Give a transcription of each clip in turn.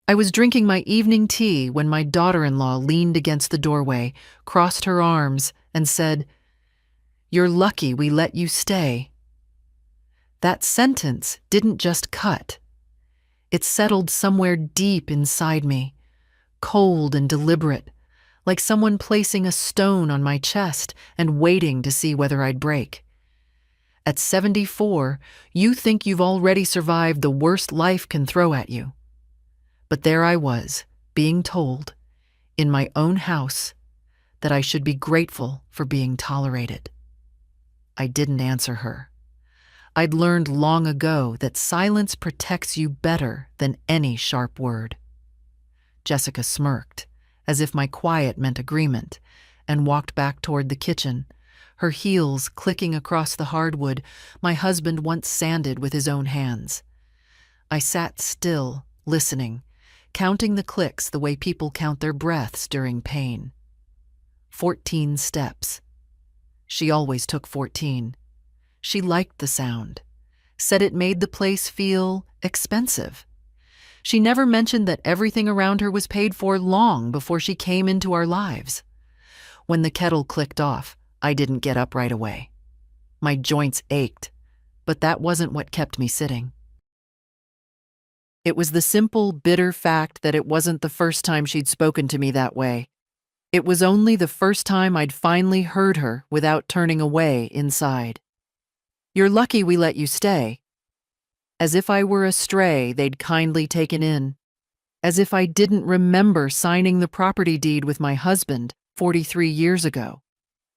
I was drinking my evening tea when my daughter-in-law leaned against the doorway, crossed her arms, and said, "You're lucky we let you stay." That sentence didn't just cut. It settled somewhere deep inside me, cold and deliberate, like someone placing a stone on my chest and waiting to see whether I'd break. At 74, you think you've already survived the worst life can throw at you. But there I was, being told, in my own house, that I should be grateful for being tolerated. I didn't answer her. I'd learned long ago that silence protects you better than any sharp word. Jessica smirked, as if my quiet meant agreement, and walked back toward the kitchen, her heels clicking across the hardwood my husband once sanded with his own hands. I sat still, listening, counting the clicks the way people count their breaths during pain. 14 steps. She always took 14. She liked the sound, said it made the place feel expensive. She never mentioned that everything around her was paid for long before she came into our lives. When the kettle clicked off, I didn't get up right away. My joints ached, but that wasn't what kept me sitting. It was the simple, bitter fact that it wasn't the first time she'd spoken to me that way. It was only the first time I'd finally heard her without turning away inside. "You're lucky we let you stay." As if I were a stray they'd kindly taken in. As if I didn't remember signing the property deed with my husband 43 years ago.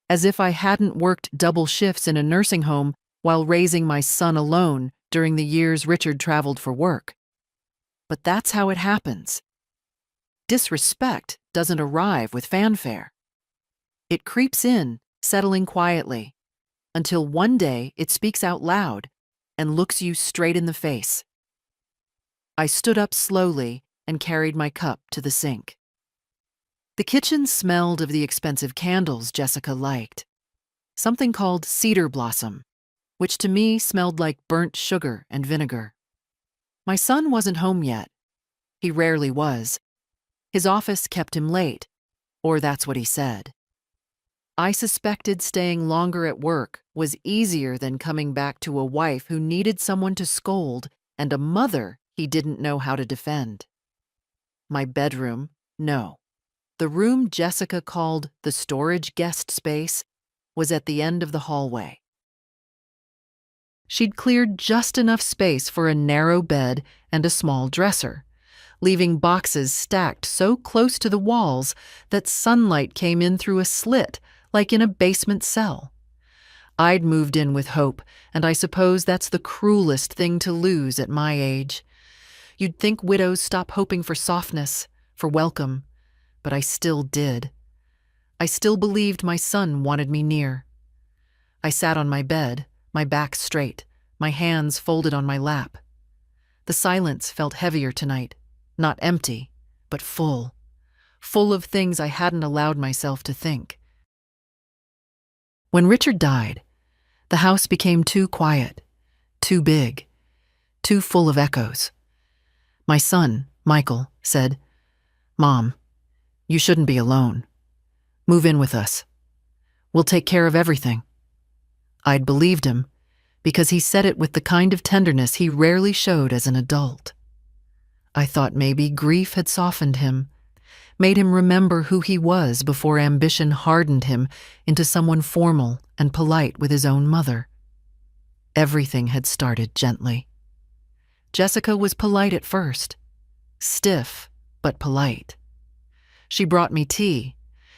As if I hadn't worked double shifts in a nursing home while raising my son alone during the years Richard traveled for work. But that's how it happens. Disrespect doesn't arrive with fanfare. It creeps in, settling quietly, until one day it speaks out loud and looks you straight in the face. I stood up slowly and carried my cup to the sink. The kitchen smelled of the expensive candles Jessica liked, something called cedar blossom, which to me smelled like burnt sugar and vinegar. My son wasn't home yet. He rarely was. His office kept him late, or that's what he said. I suspected staying longer at work was easier than coming back to a wife who needed someone to scold and a mother he didn't know how to defend. My bedroom, no. The room Jessica called the storage guest space was at the end of the hallway. She'd cleared just enough space for a narrow bed and a small dresser, leaving boxes stacked so close to the walls that sunlight came in through a slit, like in a basement cell. I'd moved in with hope, and I suppose that's the cruelest thing to lose at my age. You'd think widows stop hoping for softness, for welcome, but I still did. I still believed my son wanted me near. I sat on my bed, my back straight, my hands folded on my lap. The silence felt heavier tonight, not empty, but full of things I hadn't allowed myself to think. When Richard died, the house became too quiet, too big, too full of echoes. My son, Michael, said, "Mom, you shouldn't be alone. Move in with us. We'll take care of everything." I'd believed him, because he said it with the kind of tenderness he rarely showed as an adult. I thought maybe grief had softened him, made him remember who he was before ambition hardened him into someone formal and polite with his own mother. Everything had started gently. Jessica was polite at first, stiff but polite. She brought me tea.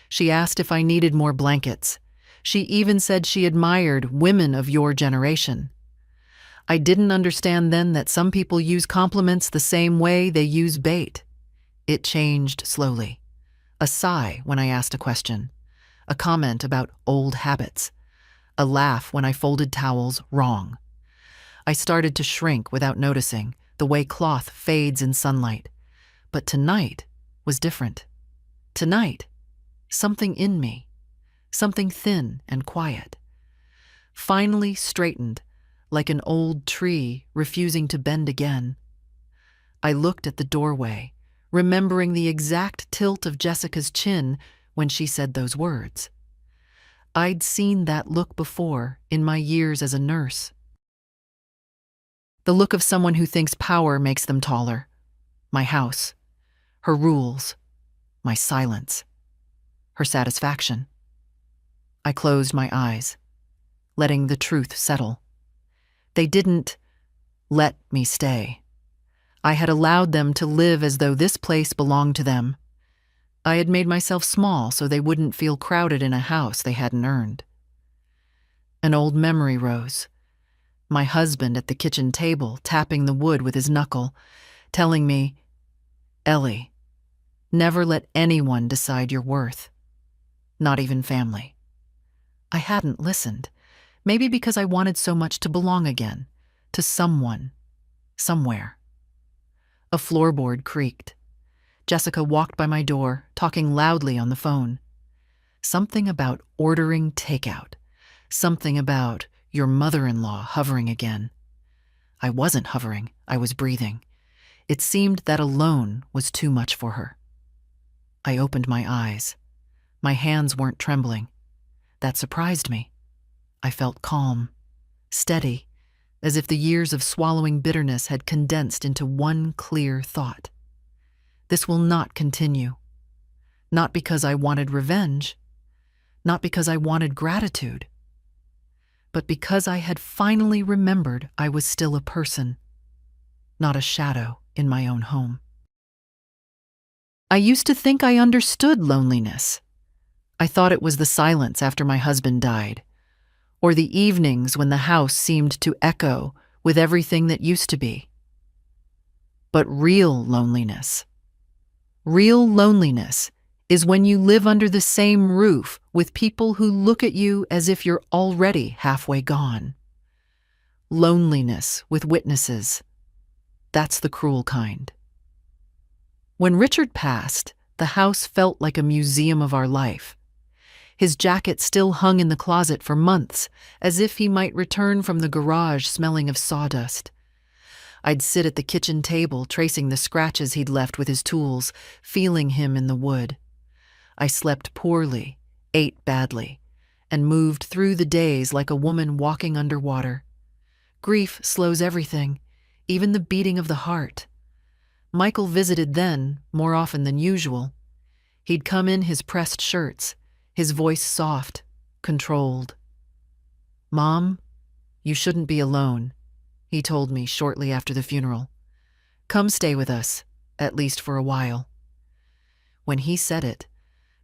She asked if I needed more blankets. She even said she admired women of your generation. I didn't understand then that some people use compliments the same way they use bait. It changed slowly. A sigh when I asked a question, a comment about old habits, a laugh when I folded towels wrong. I started to shrink without noticing, the way cloth fades in sunlight. But tonight was different. Tonight, something in me, something thin and quiet, finally straightened, like an old tree refusing to bend again. I looked at the doorway, remembering the exact tilt of Jessica's chin when she said those words. I'd seen that look before in my years as a nurse. The look of someone who thinks power makes them taller. My house, her rules, my silence, her satisfaction. I closed my eyes, letting the truth settle. They didn't let me stay. I had allowed them to live as though this place belonged to them. I had made myself small so they wouldn't feel crowded in a house they hadn't earned. An old memory rose. My husband at the kitchen table, tapping the wood with his knuckle, telling me, "Ellie, never let anyone decide your worth, not even family." I hadn't listened, maybe because I wanted so much to belong again, to someone, somewhere. A floorboard creaked. Jessica walked by my door, talking loudly on the phone. Something about ordering takeout. Something about your mother-in-law hovering again. I wasn't hovering, I was breathing. It seemed that alone was too much for her. I opened my eyes. My hands weren't trembling. That surprised me. I felt calm, steady, as if the years of swallowing bitterness had condensed into one clear thought. This will not continue. Not because I wanted revenge, not because I wanted gratitude, but because I had finally remembered I was still a person, not a shadow in my own home. I used to think I understood loneliness. I thought it was the silence after my husband died, or the evenings when the house seemed to echo with everything that used to be. But real loneliness is when you live under the same roof with people who look at you as if you're already halfway gone. Loneliness with witnesses. That's the cruel kind. When Richard passed, the house felt like a museum of our life. His jacket still hung in the closet for months, as if he might return from the garage smelling of sawdust. I'd sit at the kitchen table tracing the scratches he'd left with his tools, feeling him in the wood. I slept poorly, ate badly, and moved through the days like a woman walking underwater. Grief slows everything, even the beating of the heart. Michael visited then, more often than usual. He'd come in his pressed shirts, his voice soft, controlled. "Mom, you shouldn't be alone," he told me shortly after the funeral. "Come stay with us, at least for a while." When he said it,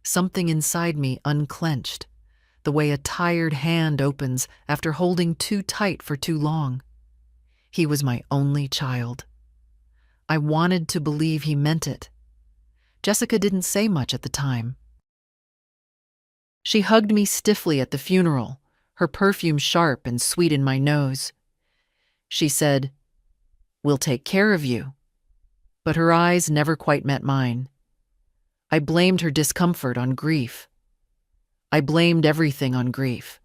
something inside me unclenched, the way a tired hand opens after holding too tight for too long. He was my only child. I wanted to believe he meant it. Jessica didn't say much at the time. She hugged me stiffly at the funeral, her perfume sharp and sweet in my nose. She said, "We'll take care of you." But her eyes never quite met mine. I blamed her discomfort on grief. I blamed everything on grief.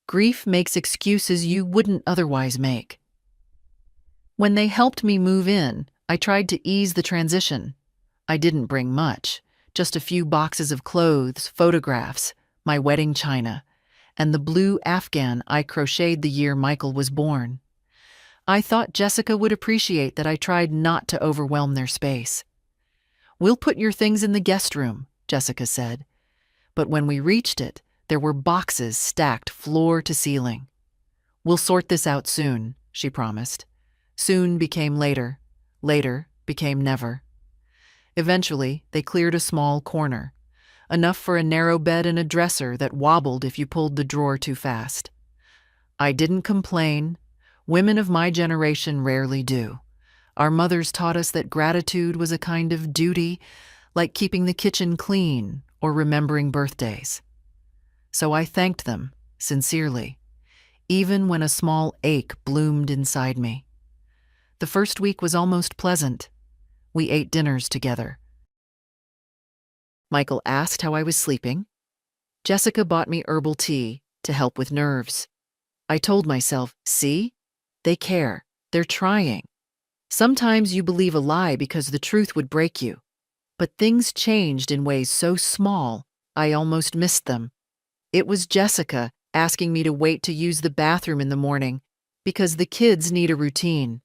Grief makes excuses you wouldn't otherwise make. When they helped me move in, I tried to ease the transition. I didn't bring much, just a few boxes of clothes, photographs, my wedding china, and the blue Afghan I crocheted the year Michael was born. I thought Jessica would appreciate that I tried not to overwhelm their space. "We'll put your things in the guest room," Jessica said. But when we reached it, there were boxes stacked floor to ceiling. "We'll sort this out soon," she promised. Soon became later. Later became never. Eventually, they cleared a small corner, enough for a narrow bed and a dresser that wobbled if you pulled the drawer too fast. I didn't complain. Women of my generation rarely do. Our mothers taught us that gratitude was a kind of duty, like keeping the kitchen clean or remembering birthdays. So I thanked them, sincerely, even when a small ache bloomed inside me. The first week was almost pleasant. We ate dinners together. Michael asked how I was sleeping. Jessica bought me herbal tea to help with nerves. I told myself, see? They care. They're trying. Sometimes you believe a lie because the truth would break you. But things changed in ways so small, I almost missed them. It was Jessica asking me to wait to use the bathroom in the morning because the kids need a routine.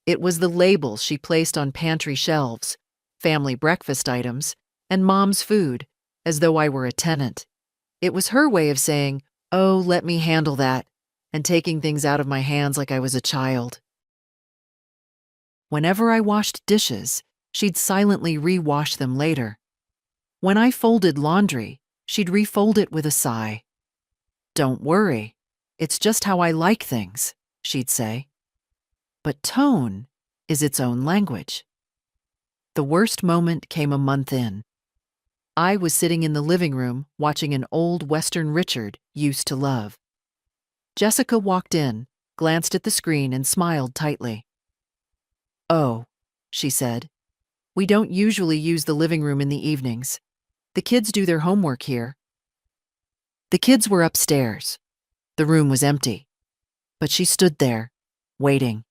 It was the labels she placed on pantry shelves, family breakfast items, and mom's food, as though I were a tenant. It was her way of saying, "Oh, let me handle that," and taking things out of my hands like I was a child. Whenever I washed dishes, she'd silently re-wash them later. When I folded laundry, she'd refold it with a sigh. "Don't worry, it's just how I like things," she'd say. But tone is its own language. The worst moment came a month in. I was sitting in the living room watching an old Western Richard used to love. Jessica walked in, glanced at the screen, and smiled tightly. "Oh," she said, "we don't usually use the living room in the evenings. The kids do their homework here." The kids were upstairs. The room was empty. But she stood there, waiting.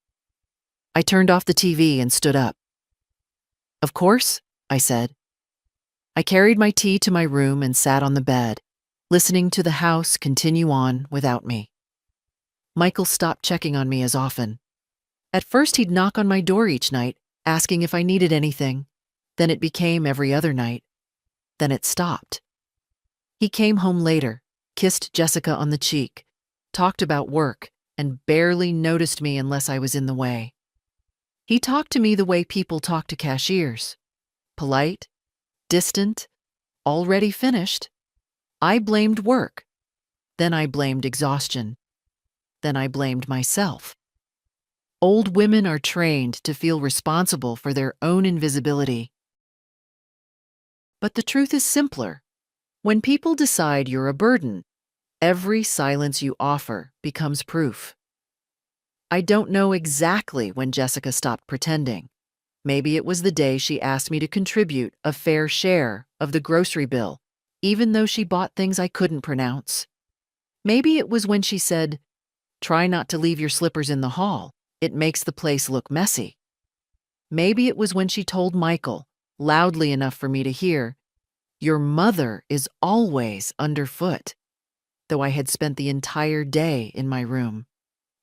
I turned off the TV and stood up. "Of course," I said. I carried my tea to my room and sat on the bed, listening to the house continue on without me. Michael stopped checking on me as often. At first he'd knock on my door each night, asking if I needed anything. Then it became every other night. Then it stopped. He came home later, kissed Jessica on the cheek, talked about work, and barely noticed me unless I was in the way. He talked to me the way people talk to cashiers. Polite, distant, already finished. I blamed work. Then I blamed exhaustion. Then I blamed myself. Old women are trained to feel responsible for their own invisibility. But the truth is simpler. When people decide you're a burden, every silence you offer becomes proof. I don't know exactly when Jessica stopped pretending. Maybe it was the day she asked me to contribute a fair share of the grocery bill, even though she bought things I couldn't pronounce. Maybe it was when she said, "Try not to leave your slippers in the hall. It makes the place look messy." Maybe it was when she told Michael, loudly enough for me to hear, "Your mother is always underfoot," though I had spent the entire day in my room.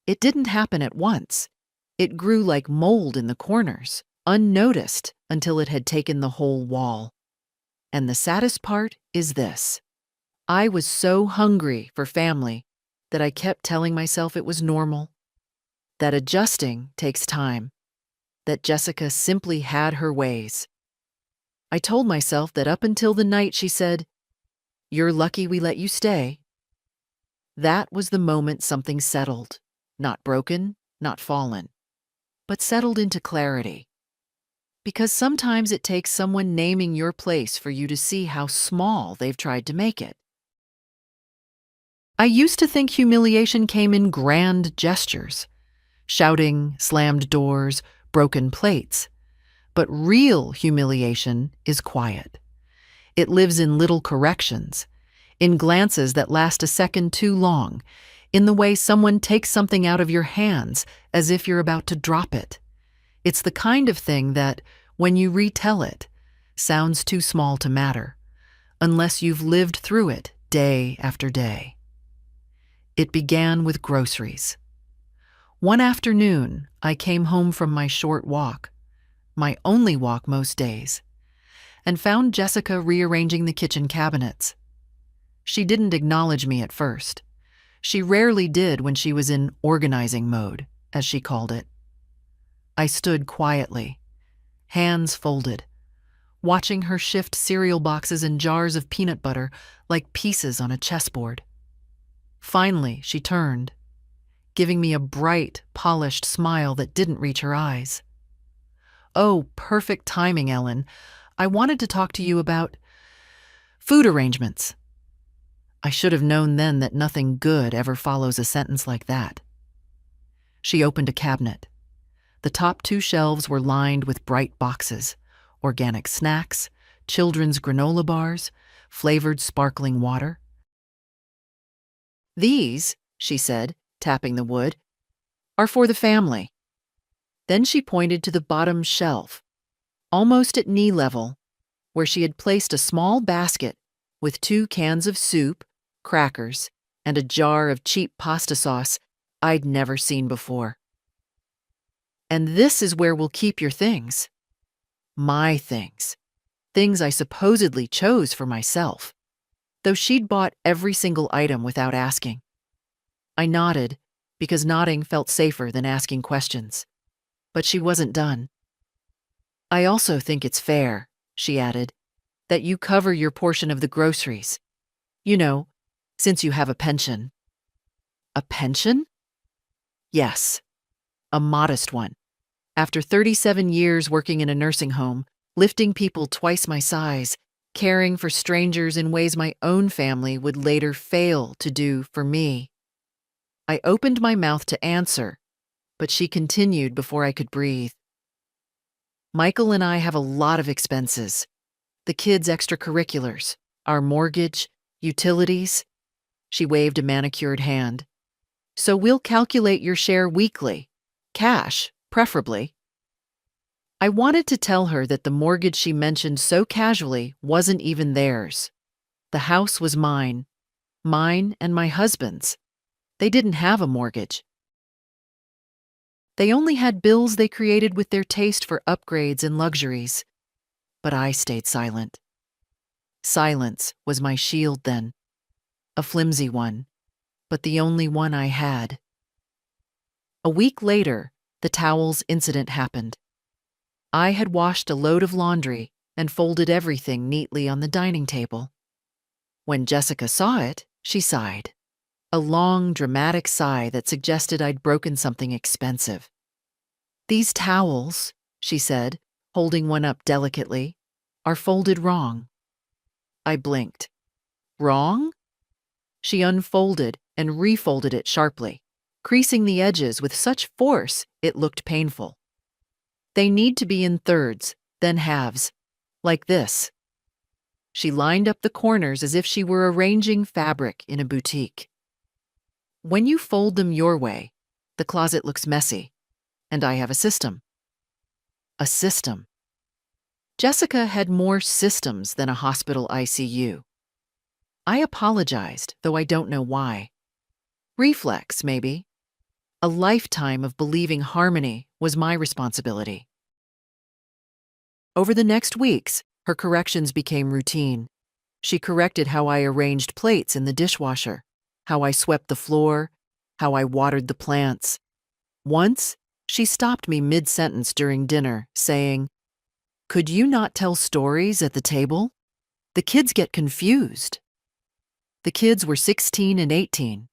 It didn't happen at once. It grew like mold in the corners, unnoticed until it had taken the whole wall. And the saddest part is this. I was so hungry for family that I kept telling myself it was normal, that adjusting takes time, that Jessica simply had her ways. I told myself that up until the night she said, "You're lucky we let you stay." That was the moment something settled. Not broken, not fallen, but settled into clarity. Because sometimes it takes someone naming your place for you to see how small they've tried to make it. I used to think humiliation came in grand gestures, shouting, slammed doors, broken plates. But real humiliation is quiet. It lives in little corrections, in glances that last a second too long, in the way someone takes something out of your hands as if you're about to drop it. It's the kind of thing that, when you retell it, sounds too small to matter, unless you've lived through it day after day. It began with groceries. One afternoon, I came home from my short walk, my only walk most days, and found Jessica rearranging the kitchen cabinets. She didn't acknowledge me at first. She rarely did when she was in organizing mode, as she called it. I stood quietly, hands folded, watching her shift cereal boxes and jars of peanut butter like pieces on a chessboard. Finally, she turned, giving me a bright, polished smile that didn't reach her eyes. "Oh, perfect timing, Ellen. I wanted to talk to you about food arrangements." I should have known then that nothing good ever follows a sentence like that. She opened a cabinet. The top two shelves were lined with bright boxes, organic snacks, children's granola bars, flavored sparkling water. "These," she said, tapping the wood, "are for the family." Then she pointed to the bottom shelf, almost at knee level, where she had placed a small basket with 2 cans of soup, crackers, and a jar of cheap pasta sauce I'd never seen before. "And this is where we'll keep your things. My things. Things I supposedly chose for myself, though she'd bought every single item without asking." I nodded, because nodding felt safer than asking questions. But she wasn't done. "I also think it's fair," she added, "that you cover your portion of the groceries. You know, since you have a pension." "A pension?" "Yes, a modest one. After 37 years working in a nursing home, lifting people twice my size, caring for strangers in ways my own family would later fail to do for me." I opened my mouth to answer, but she continued before I could breathe. "Michael and I have a lot of expenses. The kids' extracurriculars, our mortgage, utilities." She waved a manicured hand. "So we'll calculate your share weekly. Cash, preferably." I wanted to tell her that the mortgage she mentioned so casually wasn't even theirs. The house was mine and my husband's. They didn't have a mortgage. They only had bills they created with their taste for upgrades and luxuries. But I stayed silent. Silence was my shield then. A flimsy one, but the only one I had. A week later, the towels incident happened. I had washed a load of laundry and folded everything neatly on the dining table. When Jessica saw it, she sighed. A long, dramatic sigh that suggested I'd broken something expensive. "These towels," she said, holding one up delicately, "are folded wrong." I blinked. "Wrong?" She unfolded and refolded it sharply, creasing the edges with such force it looked painful. "They need to be in thirds, then halves, like this." She lined up the corners as if she were arranging fabric in a boutique. "When you fold them your way, the closet looks messy, and I have a system." A system. Jessica had more systems than a hospital ICU. I apologized, though I don't know why. Reflex, maybe. A lifetime of believing harmony was my responsibility. Over the next weeks, her corrections became routine. She corrected how I arranged plates in the dishwasher, how I swept the floor, how I watered the plants. Once, she stopped me mid-sentence during dinner, saying, "Could you not tell stories at the table? The kids get confused." The kids were 16 and 18.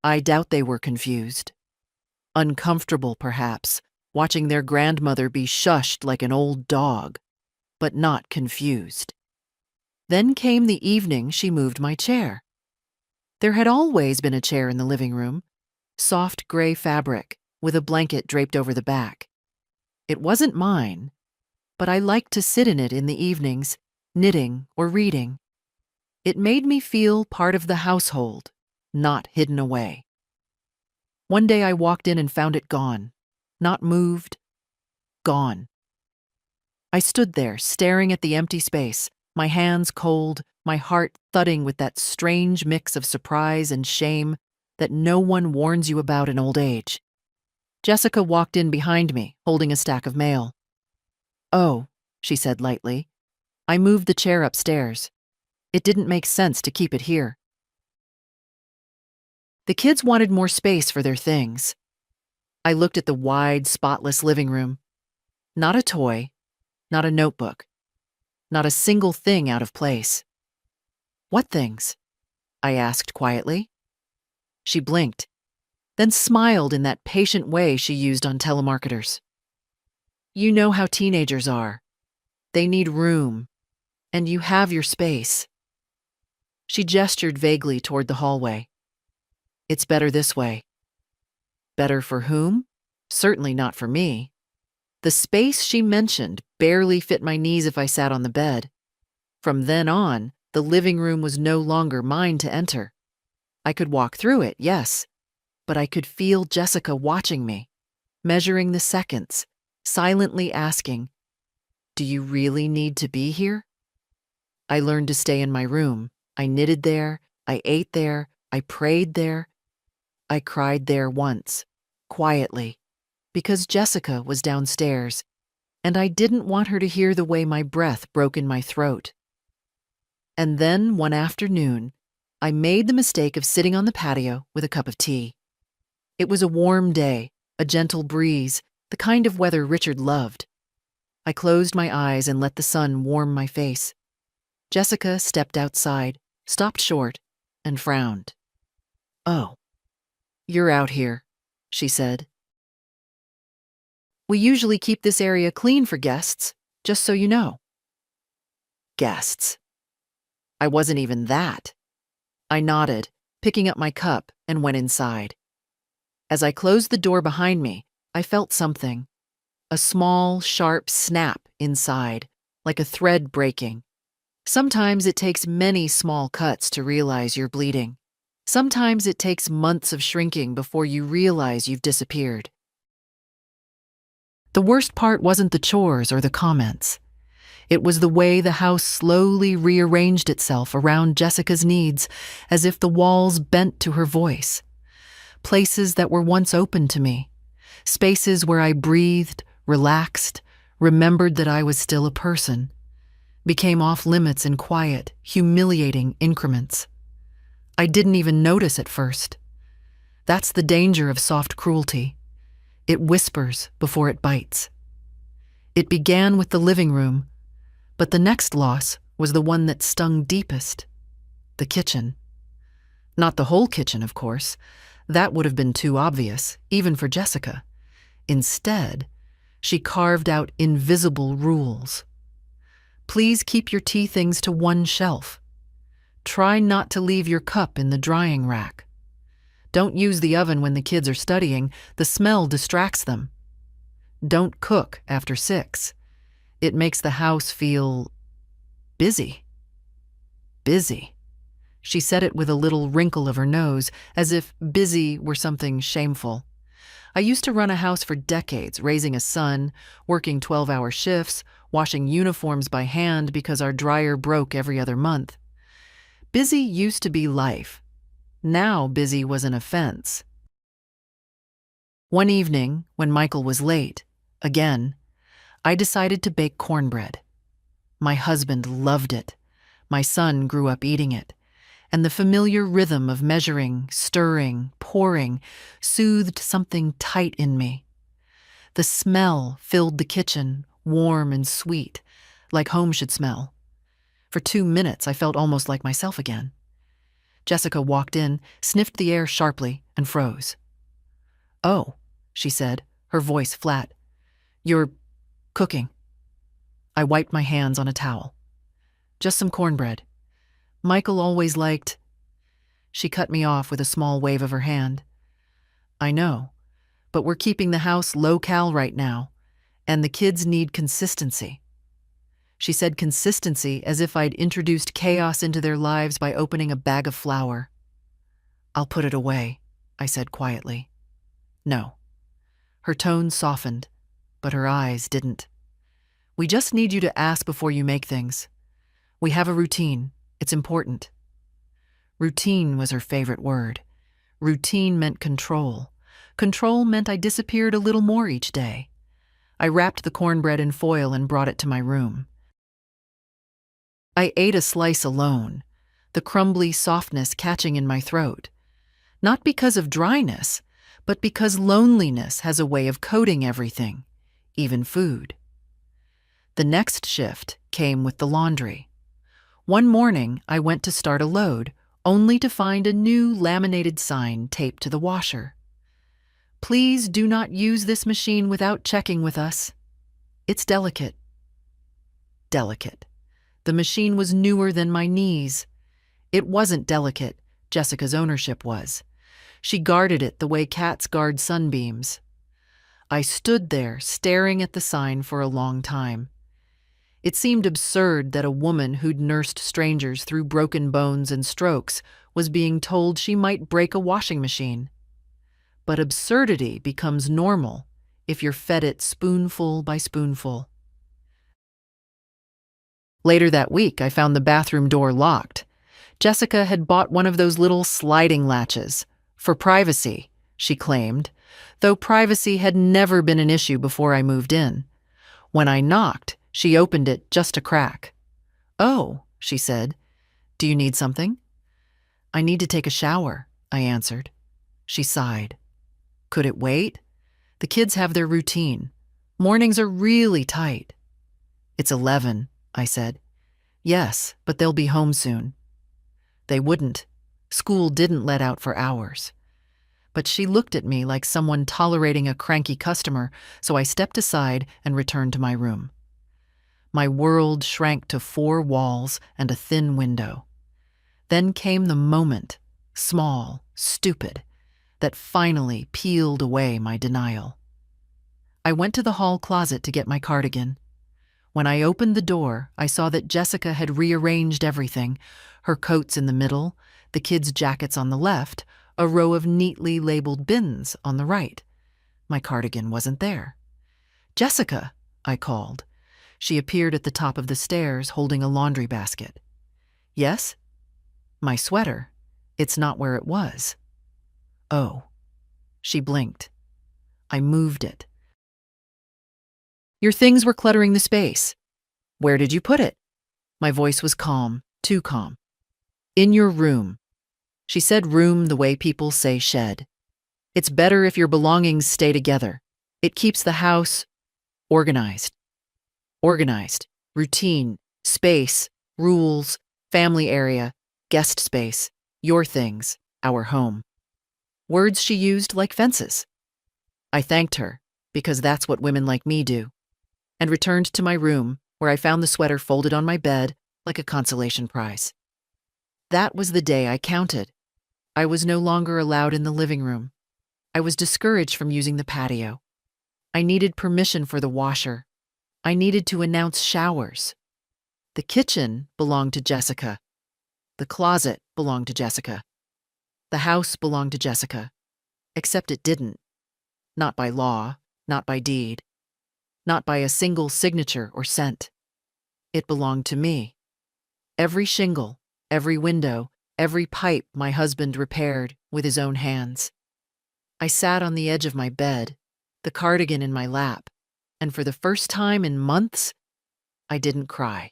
I doubt they were confused. Uncomfortable, perhaps, watching their grandmother be shushed like an old dog, but not confused. Then came the evening she moved my chair. There had always been a chair in the living room, soft gray fabric with a blanket draped over the back. It wasn't mine, but I liked to sit in it in the evenings, knitting or reading. It made me feel part of the household, not hidden away. One day I walked in and found it gone, not moved, gone. I stood there, staring at the empty space, my hands cold, my heart thudding with that strange mix of surprise and shame that no one warns you about in old age. Jessica walked in behind me, holding a stack of mail. "Oh," she said lightly. "I moved the chair upstairs. It didn't make sense to keep it here." The kids wanted more space for their things. I looked at the wide, spotless living room. Not a toy, not a notebook, not a single thing out of place. "What things?" I asked quietly. She blinked, then smiled in that patient way she used on telemarketers. "You know how teenagers are. They need room, and you have your space." She gestured vaguely toward the hallway. "It's better this way." Better for whom? Certainly not for me. The space she mentioned barely fit my knees if I sat on the bed. From then on, the living room was no longer mine to enter. I could walk through it, yes, but I could feel Jessica watching me. measuring the seconds, silently asking, "Do you really need to be here?" I learned to stay in my room. I knitted there, I ate there, I prayed there. I cried there once, quietly, because Jessica was downstairs, and I didn't want her to hear the way my breath broke in my throat. And then, one afternoon, I made the mistake of sitting on the patio with a cup of tea. It was a warm day, a gentle breeze, the kind of weather Richard loved. I closed my eyes and let the sun warm my face. Jessica stepped outside, stopped short, and frowned. "Oh, you're out here," she said. "We usually keep this area clean for guests, just so you know." Guests. I wasn't even that. I nodded, picking up my cup, and went inside. As I closed the door behind me, I felt something. A small, sharp snap inside, like a thread breaking. Sometimes it takes many small cuts to realize you're bleeding. Sometimes it takes months of shrinking before you realize you've disappeared. The worst part wasn't the chores or the comments. It was the way the house slowly rearranged itself around Jessica's needs, as if the walls bent to her voice. Places that were once open to me. Spaces where I breathed, relaxed, remembered that I was still a person. Became off limits in quiet, humiliating increments. I didn't even notice at first. That's the danger of soft cruelty. It whispers before it bites. It began with the living room, but the next loss was the one that stung deepest. The kitchen. Not the whole kitchen, of course. That would have been too obvious, even for Jessica. Instead, she carved out invisible rules. Please keep your tea things to one shelf. Try not to leave your cup in the drying rack. Don't use the oven when the kids are studying. The smell distracts them. Don't cook after 6. It makes the house feel busy. Busy. She said it with a little wrinkle of her nose, as if busy were something shameful. I used to run a house for decades, raising a son, working 12-hour shifts, washing uniforms by hand because our dryer broke every other month. Busy used to be life. Now busy was an offense. One evening, when Michael was late, again, I decided to bake cornbread. My husband loved it. My son grew up eating it. And the familiar rhythm of measuring, stirring, pouring soothed something tight in me. The smell filled the kitchen, warm and sweet, like home should smell. For 2 minutes, I felt almost like myself again. Jessica walked in, sniffed the air sharply, and froze. "Oh," she said, her voice flat. "You're cooking." I wiped my hands on a towel. "Just some cornbread. Michael always liked—" She cut me off with a small wave of her hand. "I know, but we're keeping the house low-cal right now, and the kids need consistency." She said consistency as if I'd introduced chaos into their lives by opening a bag of flour. "I'll put it away," I said quietly. "No." Her tone softened, but her eyes didn't. "We just need you to ask before you make things. We have a routine. It's important." Routine was her favorite word. Routine meant control. Control meant I disappeared a little more each day. I wrapped the cornbread in foil and brought it to my room. I ate a slice alone, the crumbly softness catching in my throat. Not because of dryness, but because loneliness has a way of coating everything, even food. The next shift came with the laundry. One morning, I went to start a load, only to find a new laminated sign taped to the washer. "Please do not use this machine without checking with us. It's delicate." Delicate. The machine was newer than my knees. It wasn't delicate, Jessica's ownership was. She guarded it the way cats guard sunbeams. I stood there, staring at the sign for a long time. It seemed absurd that a woman who'd nursed strangers through broken bones and strokes was being told she might break a washing machine. But absurdity becomes normal if you're fed it spoonful by spoonful. Later that week, I found the bathroom door locked. Jessica had bought one of those little sliding latches. For privacy, she claimed, though privacy had never been an issue before I moved in. When I knocked, she opened it just a crack. "Oh," she said, "do you need something?" "I need to take a shower," I answered. She sighed. "Could it wait? The kids have their routine. Mornings are really tight." "It's 11, I said. "Yes, but they'll be home soon." They wouldn't. School didn't let out for hours. But she looked at me like someone tolerating a cranky customer, so I stepped aside and returned to my room. My world shrank to 4 walls and a thin window. Then came the moment, small, stupid, that finally peeled away my denial. I went to the hall closet to get my cardigan. When I opened the door, I saw that Jessica had rearranged everything, her coats in the middle, the kids' jackets on the left, a row of neatly labeled bins on the right. My cardigan wasn't there. "Jessica," I called. She appeared at the top of the stairs holding a laundry basket. "Yes?" "My sweater. It's not where it was." "Oh." She blinked. I moved it. "Your things were cluttering the space. Where did you put it?" My voice was calm, too calm. "In your room." She said room the way people say shed. "It's better if your belongings stay together. It keeps the house organized." Organized, routine, space, rules, family area, guest space, your things, our home. Words she used like fences. I thanked her, because that's what women like me do, and returned to my room, where I found the sweater folded on my bed like a consolation prize. That was the day I counted. I was no longer allowed in the living room. I was discouraged from using the patio. I needed permission for the washer. I needed to announce showers. The kitchen belonged to Jessica. The closet belonged to Jessica. The house belonged to Jessica. Except it didn't. Not by law, not by deed, not by a single signature or scent. It belonged to me. Every shingle, every window, every pipe my husband repaired with his own hands. I sat on the edge of my bed, the cardigan in my lap, and for the first time in months, I didn't cry.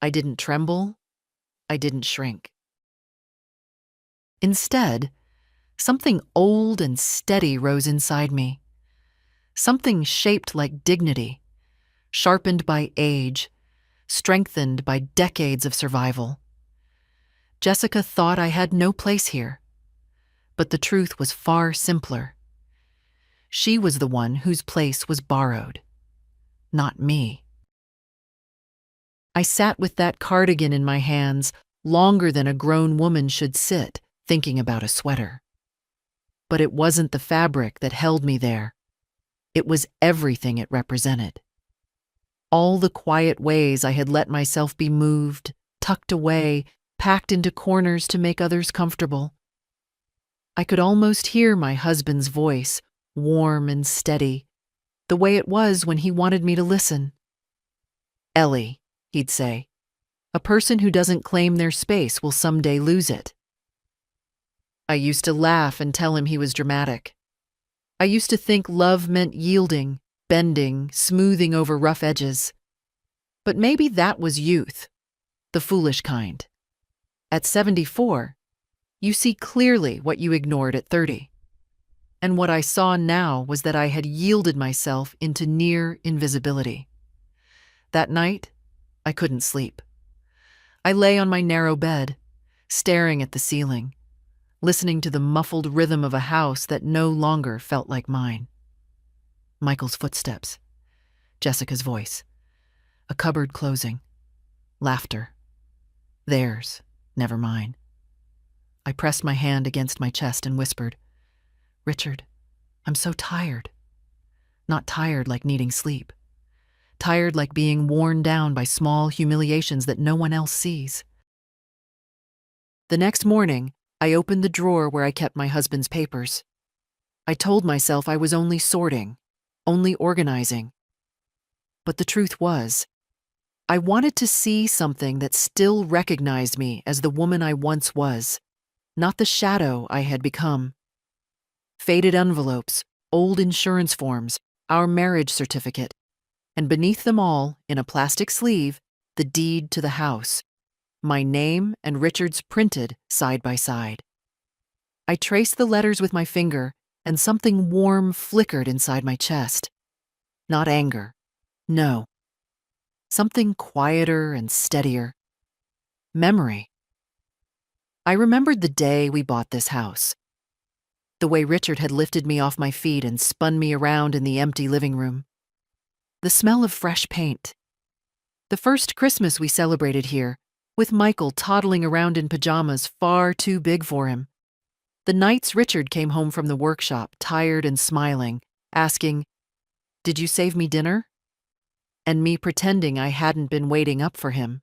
I didn't tremble. I didn't shrink. Instead, something old and steady rose inside me. Something shaped like dignity, sharpened by age, strengthened by decades of survival. Jessica thought I had no place here, but the truth was far simpler. She was the one whose place was borrowed, not me. I sat with that cardigan in my hands longer than a grown woman should sit, thinking about a sweater. But it wasn't the fabric that held me there. It was everything it represented. All the quiet ways I had let myself be moved, tucked away, packed into corners to make others comfortable. I could almost hear my husband's voice, warm and steady, the way it was when he wanted me to listen. "Ellie," he'd say, "a person who doesn't claim their space will someday lose it." I used to laugh and tell him he was dramatic. I used to think love meant yielding, bending, smoothing over rough edges. But maybe that was youth, the foolish kind. At 74, you see clearly what you ignored at 30. And what I saw now was that I had yielded myself into near invisibility. That night, I couldn't sleep. I lay on my narrow bed, staring at the ceiling, listening to the muffled rhythm of a house that no longer felt like mine. Michael's footsteps, Jessica's voice, a cupboard closing, laughter. Theirs, never mine. I pressed my hand against my chest and whispered, "Richard, I'm so tired." Not tired like needing sleep. Tired like being worn down by small humiliations that no one else sees. The next morning, I opened the drawer where I kept my husband's papers. I told myself I was only sorting. only organizing. But the truth was, I wanted to see something that still recognized me as the woman I once was, not the shadow I had become. Faded envelopes, old insurance forms, our marriage certificate, and beneath them all, in a plastic sleeve, the deed to the house, my name and Richard's printed side by side. I traced the letters with my finger, and something warm flickered inside my chest. Not anger. No. Something quieter and steadier. Memory. I remembered the day we bought this house. The way Richard had lifted me off my feet and spun me around in the empty living room. The smell of fresh paint. The first Christmas we celebrated here, with Michael toddling around in pajamas far too big for him. The nights Richard came home from the workshop, tired and smiling, asking, "Did you save me dinner?" And me pretending I hadn't been waiting up for him.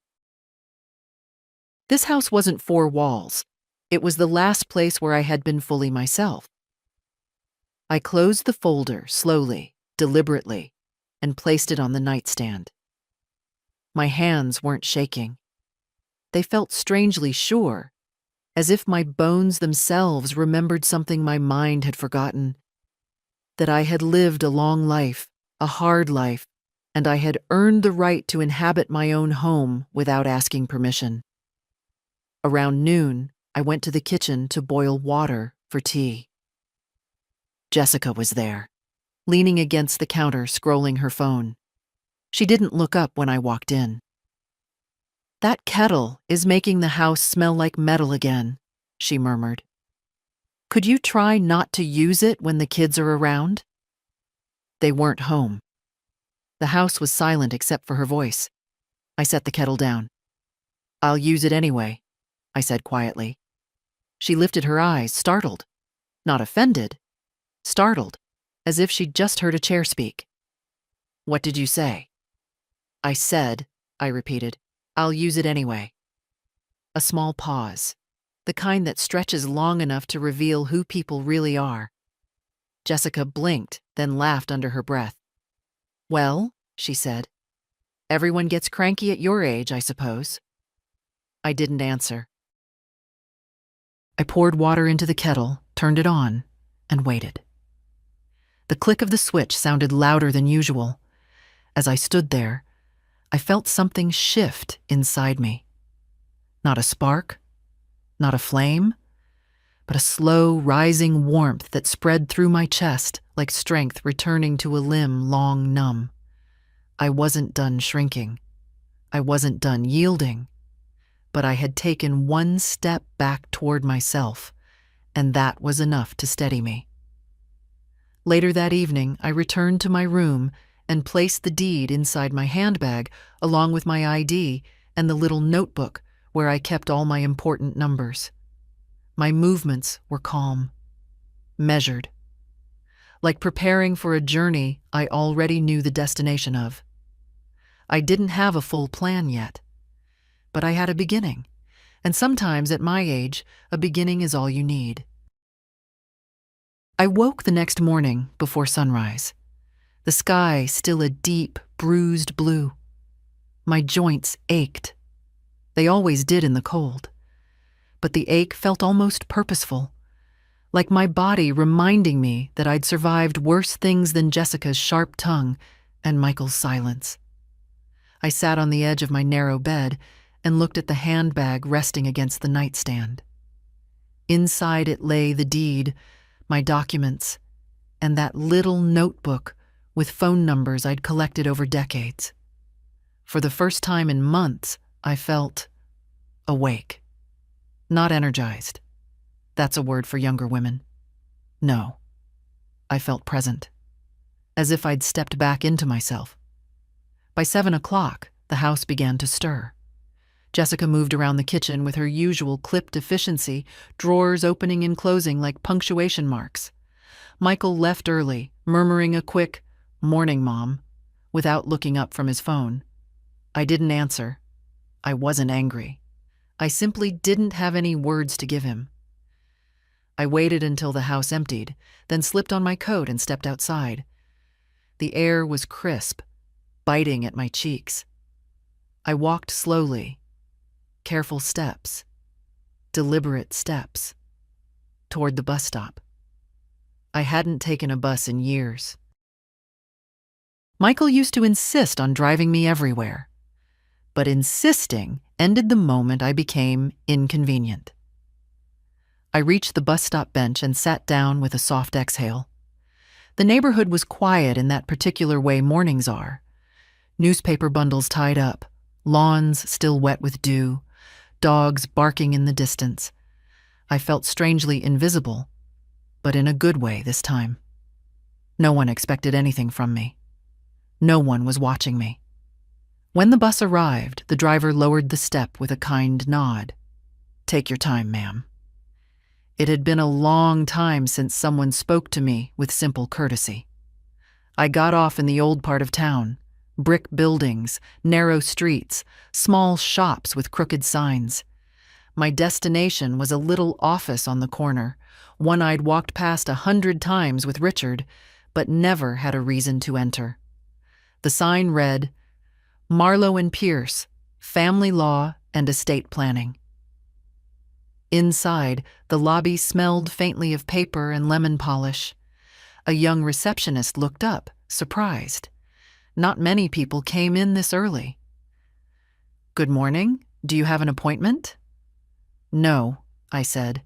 This house wasn't four walls. It was the last place where I had been fully myself. I closed the folder slowly, deliberately, and placed it on the nightstand. My hands weren't shaking. They felt strangely sure, as if my bones themselves remembered something my mind had forgotten. That I had lived a long life, a hard life, and I had earned the right to inhabit my own home without asking permission. Around noon, I went to the kitchen to boil water for tea. Jessica was there, leaning against the counter, scrolling her phone. She didn't look up when I walked in. "That kettle is making the house smell like metal again," she murmured. "Could you try not to use it when the kids are around?" They weren't home. The house was silent except for her voice. I set the kettle down. "I'll use it anyway," I said quietly. She lifted her eyes, startled. Not offended. Startled, as if she'd just heard a chair speak. "What did you say?" "I said," I repeated, "I'll use it anyway." A small pause, the kind that stretches long enough to reveal who people really are. Jessica blinked, then laughed under her breath. "Well," she said, "everyone gets cranky at your age, I suppose." I didn't answer. I poured water into the kettle, turned it on, and waited. The click of the switch sounded louder than usual. As I stood there, I felt something shift inside me. Not a spark, not a flame, but a slow, rising warmth that spread through my chest like strength returning to a limb long numb. I wasn't done shrinking. I wasn't done yielding. But I had taken one step back toward myself, and that was enough to steady me. Later that evening, I returned to my room and placed the deed inside my handbag along with my ID and the little notebook where I kept all my important numbers. My movements were calm, measured, like preparing for a journey I already knew the destination of. I didn't have a full plan yet, but I had a beginning, and sometimes at my age, a beginning is all you need. I woke the next morning before sunrise, the sky still a deep, bruised blue. My joints ached. They always did in the cold. But the ache felt almost purposeful, like my body reminding me that I'd survived worse things than Jessica's sharp tongue and Michael's silence. I sat on the edge of my narrow bed and looked at the handbag resting against the nightstand. Inside it lay the deed, my documents, and that little notebook with phone numbers I'd collected over decades. For the first time in months, I felt awake. Not energized. That's a word for younger women. No. I felt present, as if I'd stepped back into myself. By 7 o'clock, the house began to stir. Jessica moved around the kitchen with her usual clipped efficiency, drawers opening and closing like punctuation marks. Michael left early, murmuring a quick, "Morning, Mom," without looking up from his phone. I didn't answer. I wasn't angry. I simply didn't have any words to give him. I waited until the house emptied, then slipped on my coat and stepped outside. The air was crisp, biting at my cheeks. I walked slowly, careful steps, deliberate steps, toward the bus stop. I hadn't taken a bus in years. Michael used to insist on driving me everywhere, but insisting ended the moment I became inconvenient. I reached the bus stop bench and sat down with a soft exhale. The neighborhood was quiet in that particular way mornings are. Newspaper bundles tied up, lawns still wet with dew, dogs barking in the distance. I felt strangely invisible, but in a good way this time. No one expected anything from me. No one was watching me. When the bus arrived, the driver lowered the step with a kind nod. "Take your time, ma'am." It had been a long time since someone spoke to me with simple courtesy. I got off in the old part of town. Brick buildings, narrow streets, small shops with crooked signs. My destination was a little office on the corner, one I'd walked past 100 times with Richard, but never had a reason to enter. The sign read, "Marlowe and Pierce, Family Law and Estate Planning." Inside, the lobby smelled faintly of paper and lemon polish. A young receptionist looked up, surprised. Not many people came in this early. "Good morning. Do you have an appointment?" "No," I said,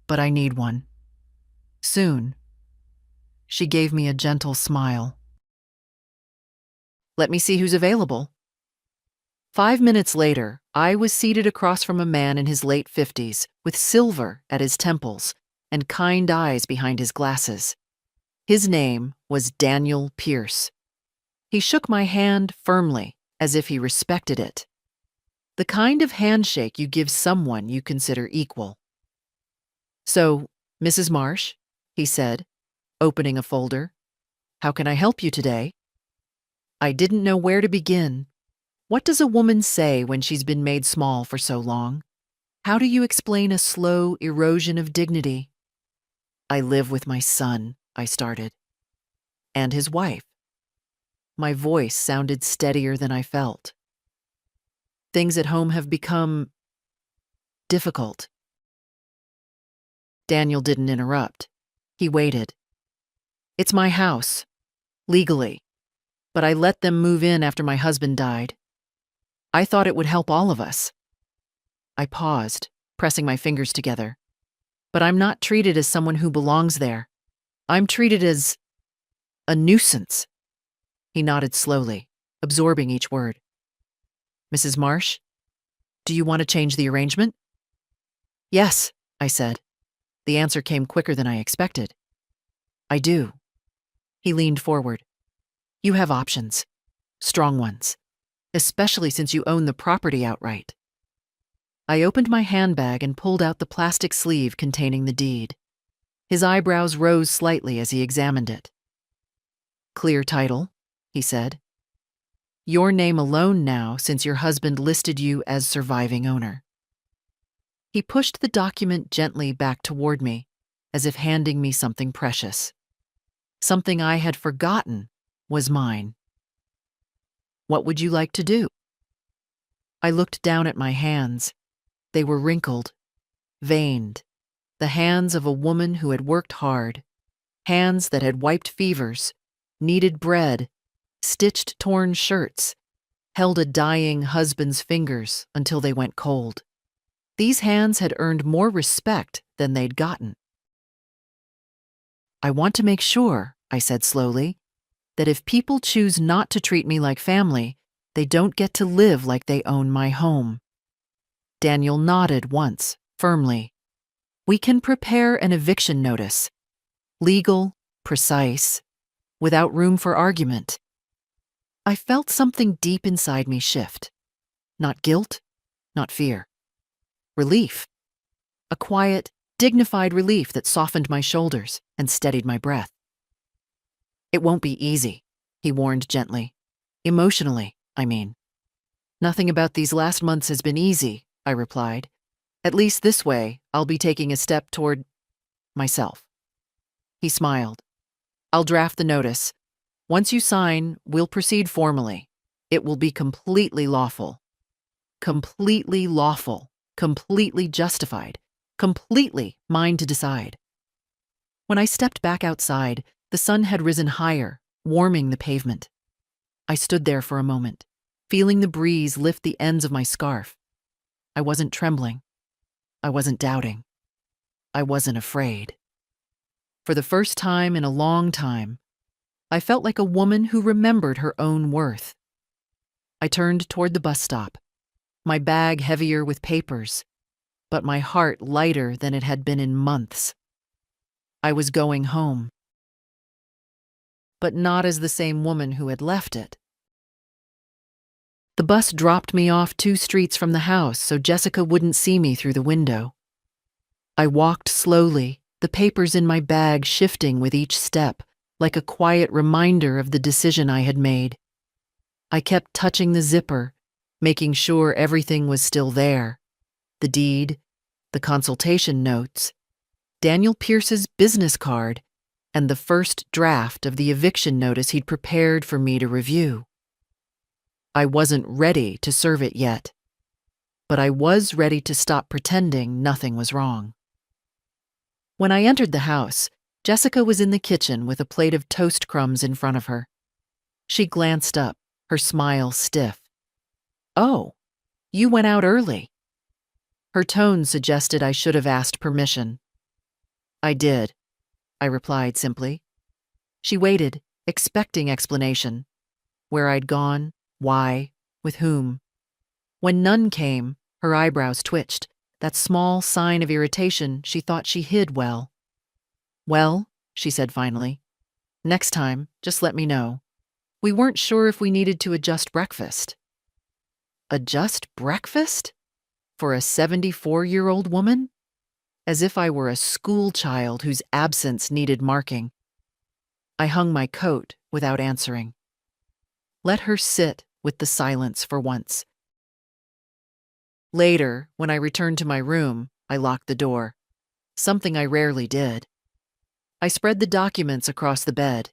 "but I need one. Soon." She gave me a gentle smile. "Let me see who's available." 5 minutes later, I was seated across from a man in his late 50s with silver at his temples and kind eyes behind his glasses. His name was Daniel Pierce. He shook my hand firmly, as if he respected it. The kind of handshake you give someone you consider equal. "So, Mrs. Marsh," he said, opening a folder, "how can I help you today?" I didn't know where to begin. What does a woman say when she's been made small for so long? How do you explain a slow erosion of dignity? "I live with my son," I started. "And his wife." My voice sounded steadier than I felt. "Things at home have become difficult." Daniel didn't interrupt. He waited. "It's my house, legally, but I let them move in after my husband died. I thought it would help all of us." I paused, pressing my fingers together. "But I'm not treated as someone who belongs there. I'm treated as a nuisance." He nodded slowly, absorbing each word. "Mrs. Marsh, do you want to change the arrangement?" "Yes," I said. The answer came quicker than I expected. "I do." He leaned forward. "You have options. Strong ones. Especially since you own the property outright." I opened my handbag and pulled out the plastic sleeve containing the deed. His eyebrows rose slightly as he examined it. "Clear title," he said. "Your name alone now since your husband listed you as surviving owner." He pushed the document gently back toward me, as if handing me something precious. Something I had forgotten was mine. "What would you like to do?" I looked down at my hands. They were wrinkled, veined, the hands of a woman who had worked hard, hands that had wiped fevers, kneaded bread, stitched torn shirts, held a dying husband's fingers until they went cold. These hands had earned more respect than they'd gotten. "I want to make sure," I said slowly, "that if people choose not to treat me like family, they don't get to live like they own my home." Daniel nodded once, firmly. "We can prepare an eviction notice. Legal, precise, without room for argument." I felt something deep inside me shift. Not guilt, not fear. Relief. A quiet, dignified relief that softened my shoulders and steadied my breath. "It won't be easy," he warned gently. "Emotionally, I mean." "Nothing about these last months has been easy," I replied. "At least this way, I'll be taking a step toward myself." He smiled. "I'll draft the notice. Once you sign, we'll proceed formally. It will be completely lawful. Completely lawful. Completely justified. Completely mine to decide. When I stepped back outside, the sun had risen higher, warming the pavement. I stood there for a moment, feeling the breeze lift the ends of my scarf. I wasn't trembling. I wasn't doubting. I wasn't afraid. For the first time in a long time, I felt like a woman who remembered her own worth. I turned toward the bus stop, my bag heavier with papers, but my heart lighter than it had been in months. I was going home, but not as the same woman who had left it. The bus dropped me off 2 streets from the house so Jessica wouldn't see me through the window. I walked slowly, the papers in my bag shifting with each step, like a quiet reminder of the decision I had made. I kept touching the zipper, making sure everything was still there. The deed, the consultation notes, Daniel Pierce's business card, and the first draft of the eviction notice he'd prepared for me to review. I wasn't ready to serve it yet, but I was ready to stop pretending nothing was wrong. When I entered the house, Jessica was in the kitchen with a plate of toast crumbs in front of her. She glanced up, her smile stiff. "Oh, you went out early." Her tone suggested I should have asked permission. "I did," I replied simply. She waited, expecting explanation. Where I'd gone, why, with whom. When none came, her eyebrows twitched, that small sign of irritation she thought she hid well. "Well," she said finally, "next time, just let me know. We weren't sure if we needed to adjust breakfast." Adjust breakfast? For a 74-year-old woman? As if I were a school child whose absence needed marking. I hung my coat without answering. Let her sit with the silence for once. Later, when I returned to my room, I locked the door, something I rarely did. I spread the documents across the bed.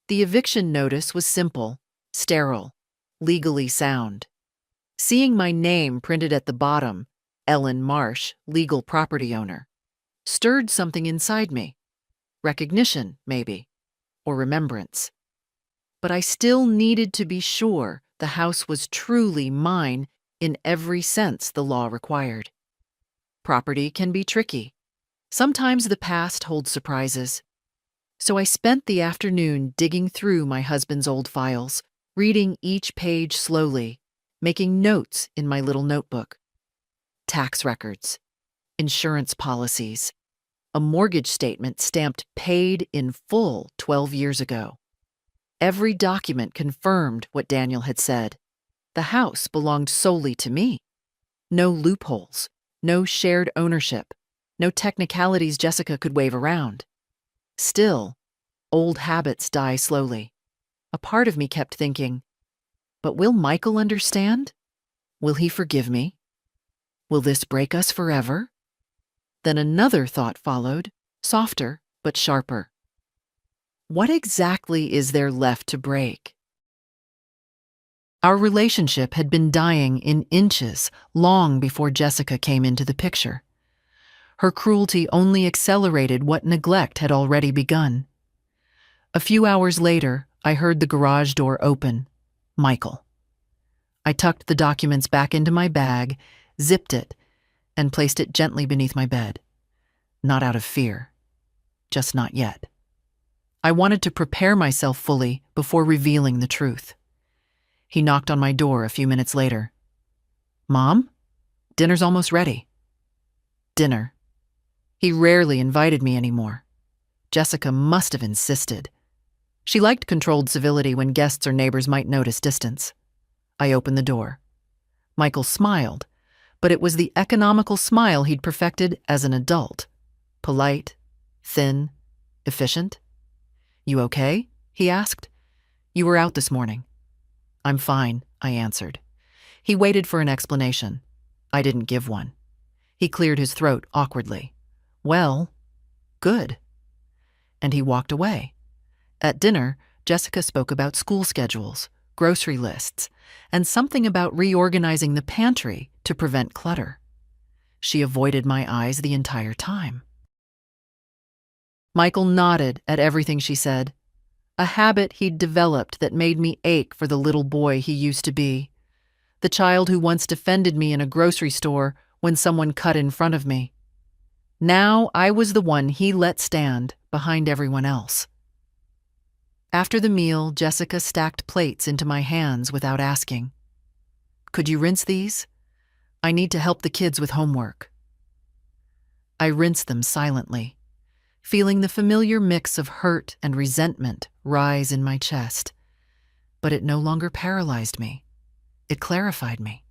The eviction notice was simple, sterile, legally sound. Seeing my name printed at the bottom, Ellen Marsh, legal property owner, stirred something inside me. Recognition, maybe, or remembrance. But I still needed to be sure the house was truly mine in every sense the law required. Property can be tricky. Sometimes the past holds surprises. So I spent the afternoon digging through my husband's old files, reading each page slowly, making notes in my little notebook. Tax records, insurance policies, a mortgage statement stamped paid in full 12 years ago. Every document confirmed what Daniel had said. The house belonged solely to me. No loopholes, no shared ownership, no technicalities Jessica could wave around. Still, old habits die slowly. A part of me kept thinking, but will Michael understand? Will he forgive me? Will this break us forever? Then another thought followed, softer but sharper. What exactly is there left to break? Our relationship had been dying in inches long before Jessica came into the picture. Her cruelty only accelerated what neglect had already begun. A few hours later, I heard the garage door open. Michael. I tucked the documents back into my bag, zipped it, and placed it gently beneath my bed. Not out of fear. Just not yet. I wanted to prepare myself fully before revealing the truth. He knocked on my door a few minutes later. "Mom? Dinner's almost ready." Dinner. He rarely invited me anymore. Jessica must have insisted. She liked controlled civility when guests or neighbors might notice distance. I opened the door. Michael smiled, but it was the economical smile he'd perfected as an adult. Polite, thin, efficient. "You okay?" he asked. "You were out this morning." "I'm fine," I answered. He waited for an explanation. I didn't give one. He cleared his throat awkwardly. "Well, good." And he walked away. At dinner, Jessica spoke about school schedules, grocery lists, and something about reorganizing the pantry to prevent clutter. She avoided my eyes the entire time. Michael nodded at everything she said, a habit he'd developed that made me ache for the little boy he used to be, the child who once defended me in a grocery store when someone cut in front of me. Now I was the one he let stand behind everyone else. After the meal, Jessica stacked plates into my hands without asking. "Could you rinse these? I need to help the kids with homework." I rinsed them silently, feeling the familiar mix of hurt and resentment rise in my chest. But it no longer paralyzed me. It clarified me.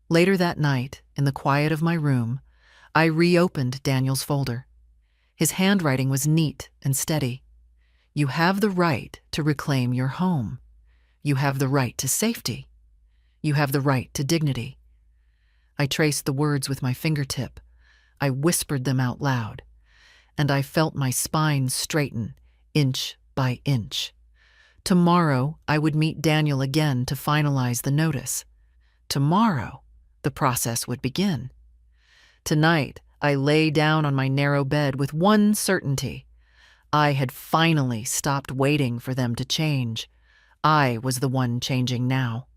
Later that night, in the quiet of my room, I reopened Daniel's folder. His handwriting was neat and steady. "You have the right to reclaim your home. You have the right to safety. You have the right to dignity." I traced the words with my fingertip. I whispered them out loud, and I felt my spine straighten, inch by inch. Tomorrow, I would meet Daniel again to finalize the notice. Tomorrow, the process would begin. Tonight, I lay down on my narrow bed with one certainty. I had finally stopped waiting for them to change. I was the one changing now.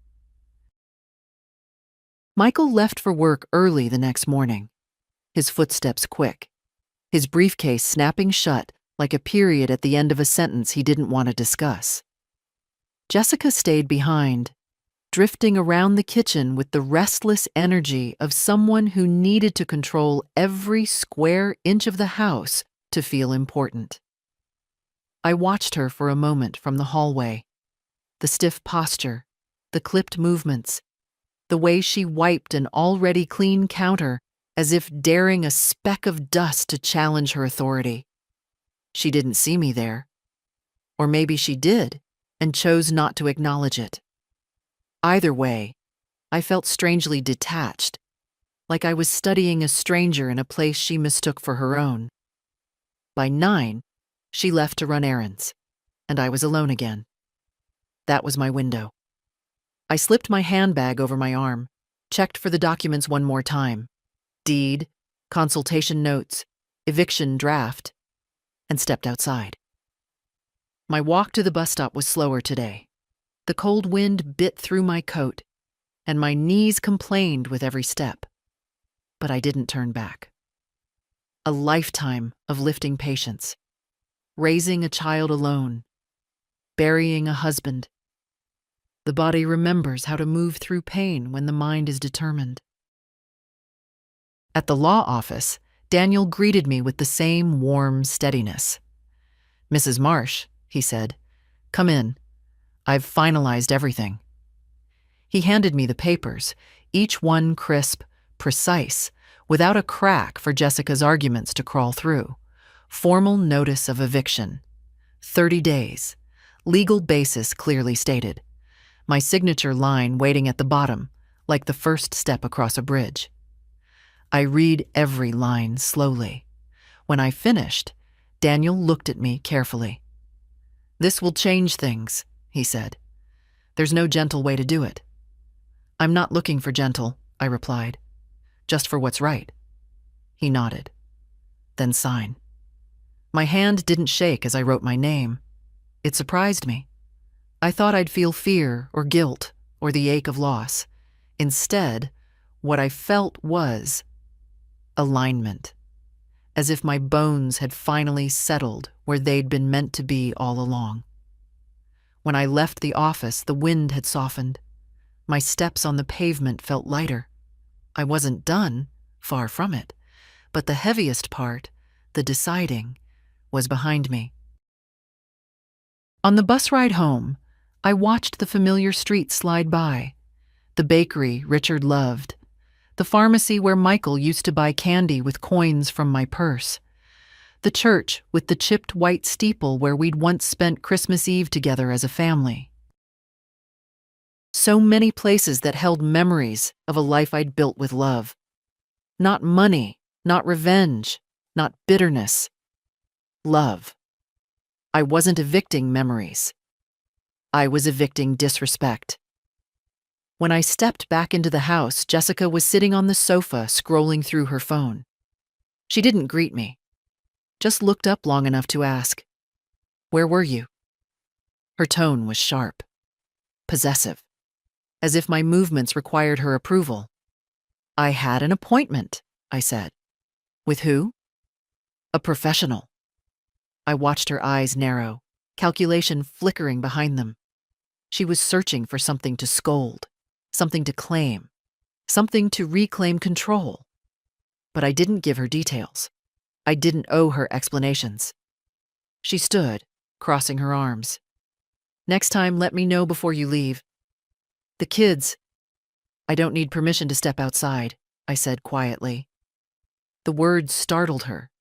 Michael left for work early the next morning, his footsteps quick, his briefcase snapping shut like a period at the end of a sentence he didn't want to discuss. Jessica stayed behind, drifting around the kitchen with the restless energy of someone who needed to control every square inch of the house to feel important. I watched her for a moment from the hallway. The stiff posture, the clipped movements, the way she wiped an already clean counter as if daring a speck of dust to challenge her authority. She didn't see me there. Or maybe she did and chose not to acknowledge it. Either way, I felt strangely detached, like I was studying a stranger in a place she mistook for her own. By 9, she left to run errands, and I was alone again. That was my window. I slipped my handbag over my arm, checked for the documents one more time: deed, consultation notes, eviction draft, and stepped outside. My walk to the bus stop was slower today. The cold wind bit through my coat, and my knees complained with every step. But I didn't turn back. A lifetime of lifting patience, raising a child alone, burying a husband. The body remembers how to move through pain when the mind is determined. At the law office, Daniel greeted me with the same warm steadiness. "Mrs. Marsh," he said, "come in. I've finalized everything." He handed me the papers, each one crisp, precise, without a crack for Jessica's arguments to crawl through. Formal notice of eviction. 30 days. Legal basis clearly stated. My signature line waiting at the bottom, like the first step across a bridge. I read every line slowly. When I finished, Daniel looked at me carefully. "This will change things," he said. "There's no gentle way to do it." "I'm not looking for gentle," I replied. "Just for what's right." He nodded. "Then sign." My hand didn't shake as I wrote my name. It surprised me. I thought I'd feel fear or guilt or the ache of loss. Instead, what I felt was alignment, as if my bones had finally settled where they'd been meant to be all along. When I left the office, the wind had softened. My steps on the pavement felt lighter. I wasn't done, far from it, but the heaviest part, the deciding, was behind me. On the bus ride home, I watched the familiar streets slide by. The bakery Richard loved. The pharmacy where Michael used to buy candy with coins from my purse. The church with the chipped white steeple where we'd once spent Christmas Eve together as a family. So many places that held memories of a life I'd built with love. Not money, not revenge, not bitterness. Love. I wasn't evicting memories. I was evicting disrespect. When I stepped back into the house, Jessica was sitting on the sofa scrolling through her phone. She didn't greet me, just looked up long enough to ask, "Where were you?" Her tone was sharp, possessive, as if my movements required her approval. "I had an appointment," I said. "With who?" "A professional." I watched her eyes narrow, calculation flickering behind them. She was searching for something to scold, something to claim, something to reclaim control. But I didn't give her details. I didn't owe her explanations. She stood, crossing her arms. "Next time, let me know before you leave. The kids—" "I don't need permission to step outside," I said quietly. The words startled her.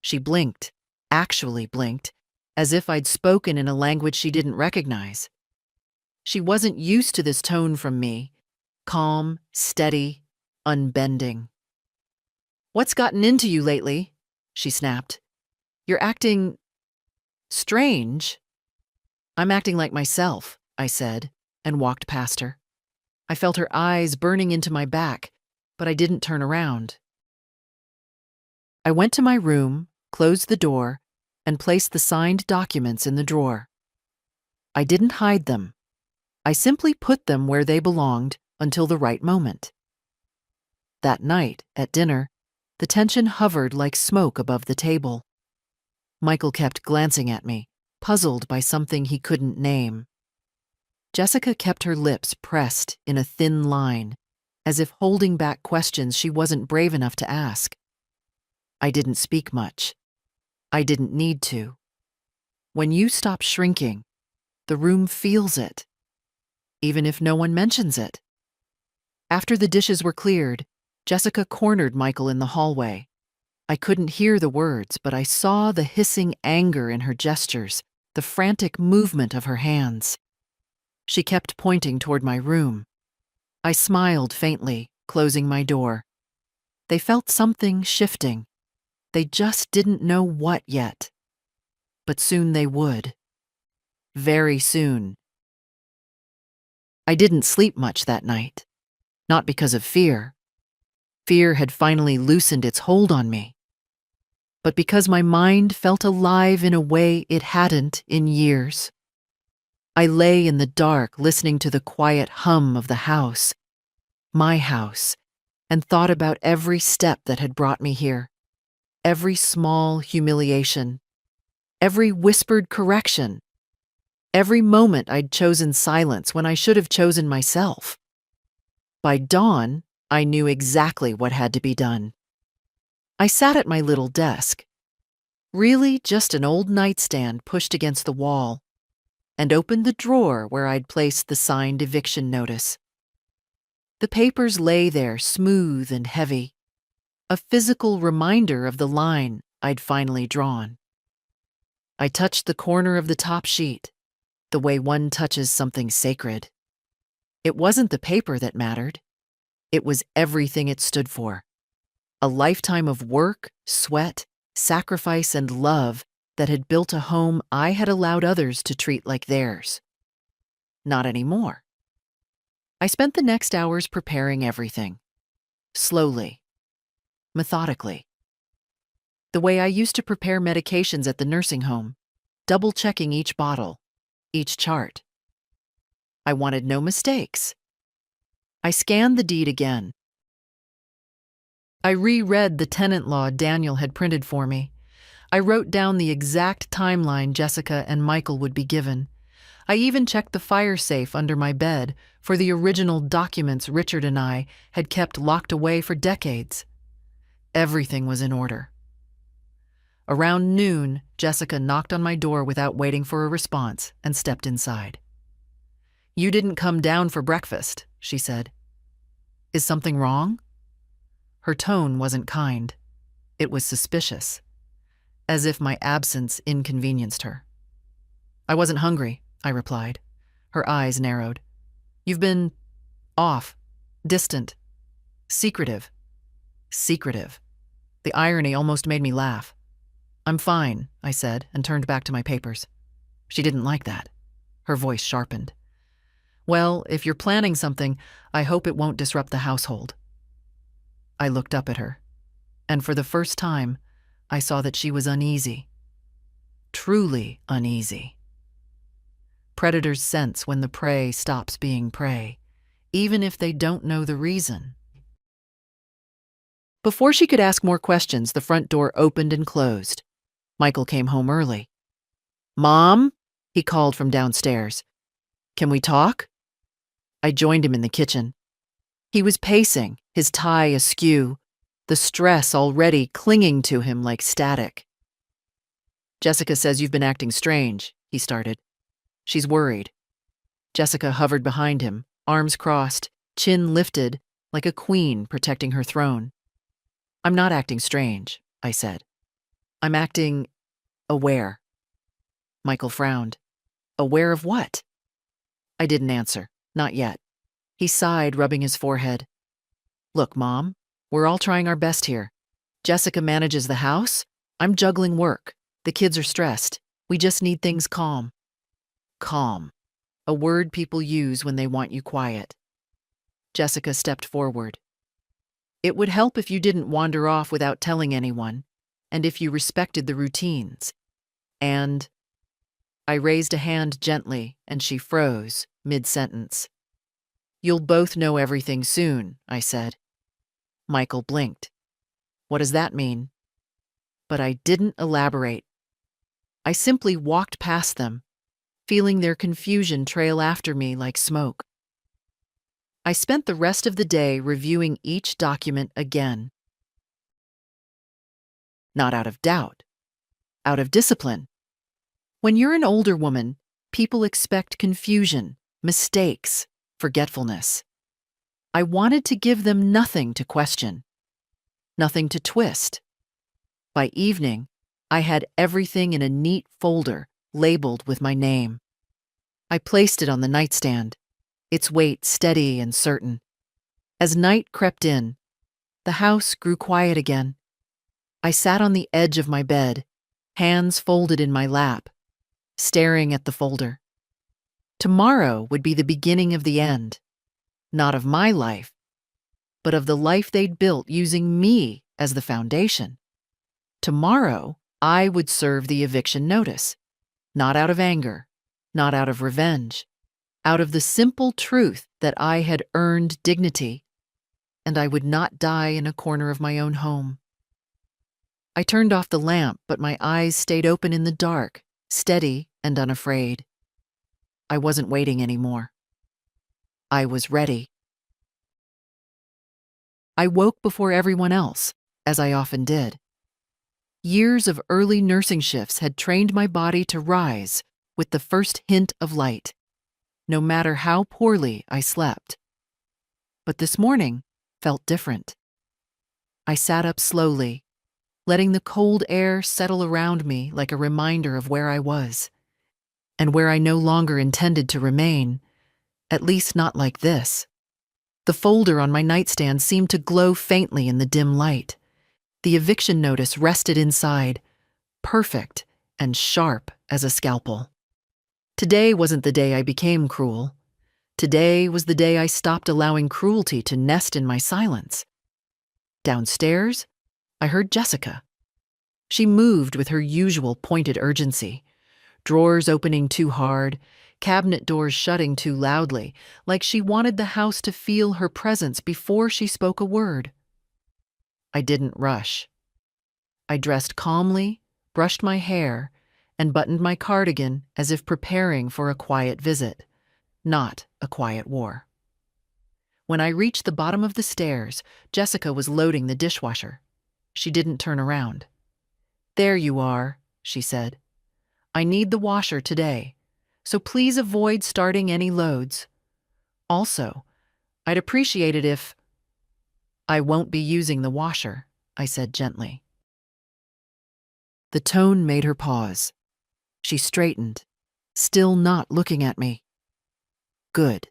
She blinked, actually blinked, as if I'd spoken in a language she didn't recognize. She wasn't used to this tone from me, calm, steady, unbending. "What's gotten into you lately?" she snapped. "You're acting strange." "I'm acting like myself," I said, and walked past her. I felt her eyes burning into my back, but I didn't turn around. I went to my room, closed the door, and placed the signed documents in the drawer. I didn't hide them. I simply put them where they belonged until the right moment. That night, at dinner, the tension hovered like smoke above the table. Michael kept glancing at me, puzzled by something he couldn't name. Jessica kept her lips pressed in a thin line, as if holding back questions she wasn't brave enough to ask. I didn't speak much. I didn't need to. When you stop shrinking, the room feels it, even if no one mentions it. After the dishes were cleared, Jessica cornered Michael in the hallway. I couldn't hear the words, but I saw the hissing anger in her gestures, the frantic movement of her hands. She kept pointing toward my room. I smiled faintly, closing my door. They felt something shifting. They just didn't know what yet. But soon they would. Very soon. I didn't sleep much that night. Not because of fear. Fear had finally loosened its hold on me. But because my mind felt alive in a way it hadn't in years. I lay in the dark listening to the quiet hum of the house, my house, and thought about every step that had brought me here. Every small humiliation, every whispered correction, every moment I'd chosen silence when I should have chosen myself. By dawn, I knew exactly what had to be done. I sat at my little desk, really just an old nightstand pushed against the wall, and opened the drawer where I'd placed the signed eviction notice. The papers lay there smooth and heavy, a physical reminder of the line I'd finally drawn. I touched the corner of the top sheet, the way one touches something sacred. It wasn't the paper that mattered. It was everything it stood for. A lifetime of work, sweat, sacrifice, and love that had built a home I had allowed others to treat like theirs. Not anymore. I spent the next hours preparing everything. Slowly. Methodically. The way I used to prepare medications at the nursing home, double-checking each bottle, each chart. I wanted no mistakes. I scanned the deed again. I reread the tenant law Daniel had printed for me. I wrote down the exact timeline Jessica and Michael would be given. I even checked the fire safe under my bed for the original documents Richard and I had kept locked away for decades. Everything was in order. Around noon, Jessica knocked on my door without waiting for a response and stepped inside. "You didn't come down for breakfast," she said. "Is something wrong?" Her tone wasn't kind. It was suspicious, as if my absence inconvenienced her. "I wasn't hungry," I replied. Her eyes narrowed. "You've been off, distant, secretive." Secretive. The irony almost made me laugh. "I'm fine," I said, and turned back to my papers. She didn't like that. Her voice sharpened. Well, if you're planning something, I hope it won't disrupt the household. I looked up at her, and for the first time, I saw that she was uneasy. Truly uneasy. Predators sense when the prey stops being prey, even if they don't know the reason. Before she could ask more questions, the front door opened and closed. Michael came home early. "Mom?" he called from downstairs. "Can we talk?" I joined him in the kitchen. He was pacing, his tie askew, the stress already clinging to him like static. "Jessica says you've been acting strange," he started. "She's worried." Jessica hovered behind him, arms crossed, chin lifted, like a queen protecting her throne. "I'm not acting strange," I said. "I'm acting aware." Michael frowned. "Aware of what?" I didn't answer. Not yet. He sighed, rubbing his forehead. "Look, Mom, we're all trying our best here. Jessica manages the house. I'm juggling work. The kids are stressed. We just need things calm." Calm. A word people use when they want you quiet. Jessica stepped forward. "It would help if you didn't wander off without telling anyone, and if you respected the routines. And—" I raised a hand gently, and she froze, mid-sentence. "You'll both know everything soon," I said. Michael blinked. "What does that mean?" But I didn't elaborate. I simply walked past them, feeling their confusion trail after me like smoke. I spent the rest of the day reviewing each document again. Not out of doubt, out of discipline. When you're an older woman, people expect confusion, mistakes, forgetfulness. I wanted to give them nothing to question, nothing to twist. By evening, I had everything in a neat folder labeled with my name. I placed it on the nightstand, its weight steady and certain. As night crept in, the house grew quiet again. I sat on the edge of my bed, hands folded in my lap, staring at the folder. Tomorrow would be the beginning of the end, not of my life, but of the life they'd built using me as the foundation. Tomorrow, I would serve the eviction notice, not out of anger, not out of revenge, out of the simple truth that I had earned dignity, and I would not die in a corner of my own home. I turned off the lamp, but my eyes stayed open in the dark, steady and unafraid. I wasn't waiting anymore. I was ready. I woke before everyone else, as I often did. Years of early nursing shifts had trained my body to rise with the first hint of light, no matter how poorly I slept. But this morning felt different. I sat up slowly, letting the cold air settle around me like a reminder of where I was, and where I no longer intended to remain, at least not like this. The folder on my nightstand seemed to glow faintly in the dim light. The eviction notice rested inside, perfect and sharp as a scalpel. Today wasn't the day I became cruel. Today was the day I stopped allowing cruelty to nest in my silence. Downstairs, I heard Jessica. She moved with her usual pointed urgency, drawers opening too hard, cabinet doors shutting too loudly, like she wanted the house to feel her presence before she spoke a word. I didn't rush. I dressed calmly, brushed my hair, and buttoned my cardigan as if preparing for a quiet visit, not a quiet war. When I reached the bottom of the stairs, Jessica was loading the dishwasher. She didn't turn around. "There you are," she said. "I need the washer today, so please avoid starting any loads. Also, I'd appreciate it if—" "I won't be using the washer," I said gently. The tone made her pause. She straightened, still not looking at me. Good.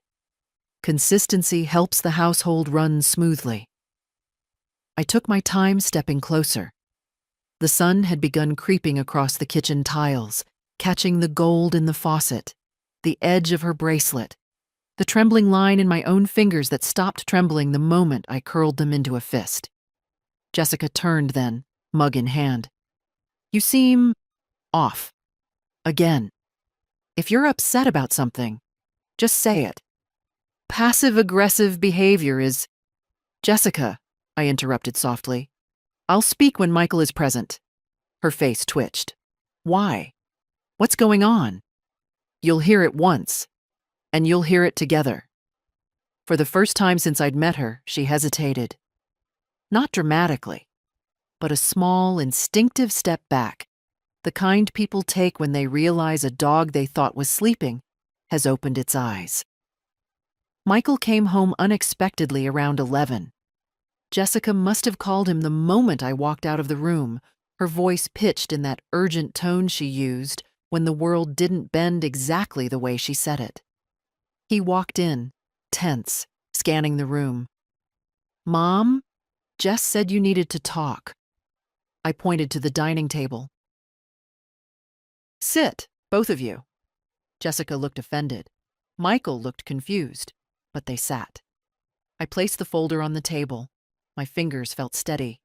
Consistency helps the household run smoothly. I took my time stepping closer. The sun had begun creeping across the kitchen tiles, catching the gold in the faucet, the edge of her bracelet, the trembling line in my own fingers that stopped trembling the moment I curled them into a fist. Jessica turned then, mug in hand. "You seem off. Again. If you're upset about something, just say it. Passive-aggressive behavior is—" "Jessica," I interrupted softly. "I'll speak when Michael is present." Her face twitched. "Why? What's going on?" "You'll hear it once, and you'll hear it together." For the first time since I'd met her, she hesitated. Not dramatically, but a small, instinctive step back, the kind people take when they realize a dog they thought was sleeping has opened its eyes. Michael came home unexpectedly around 11. Jessica must have called him the moment I walked out of the room, her voice pitched in that urgent tone she used when the world didn't bend exactly the way she said it. He walked in, tense, scanning the room. "Mom, Jess said you needed to talk." I pointed to the dining table. "Sit, both of you." Jessica looked offended. Michael looked confused, but they sat. I placed the folder on the table. My fingers felt steady.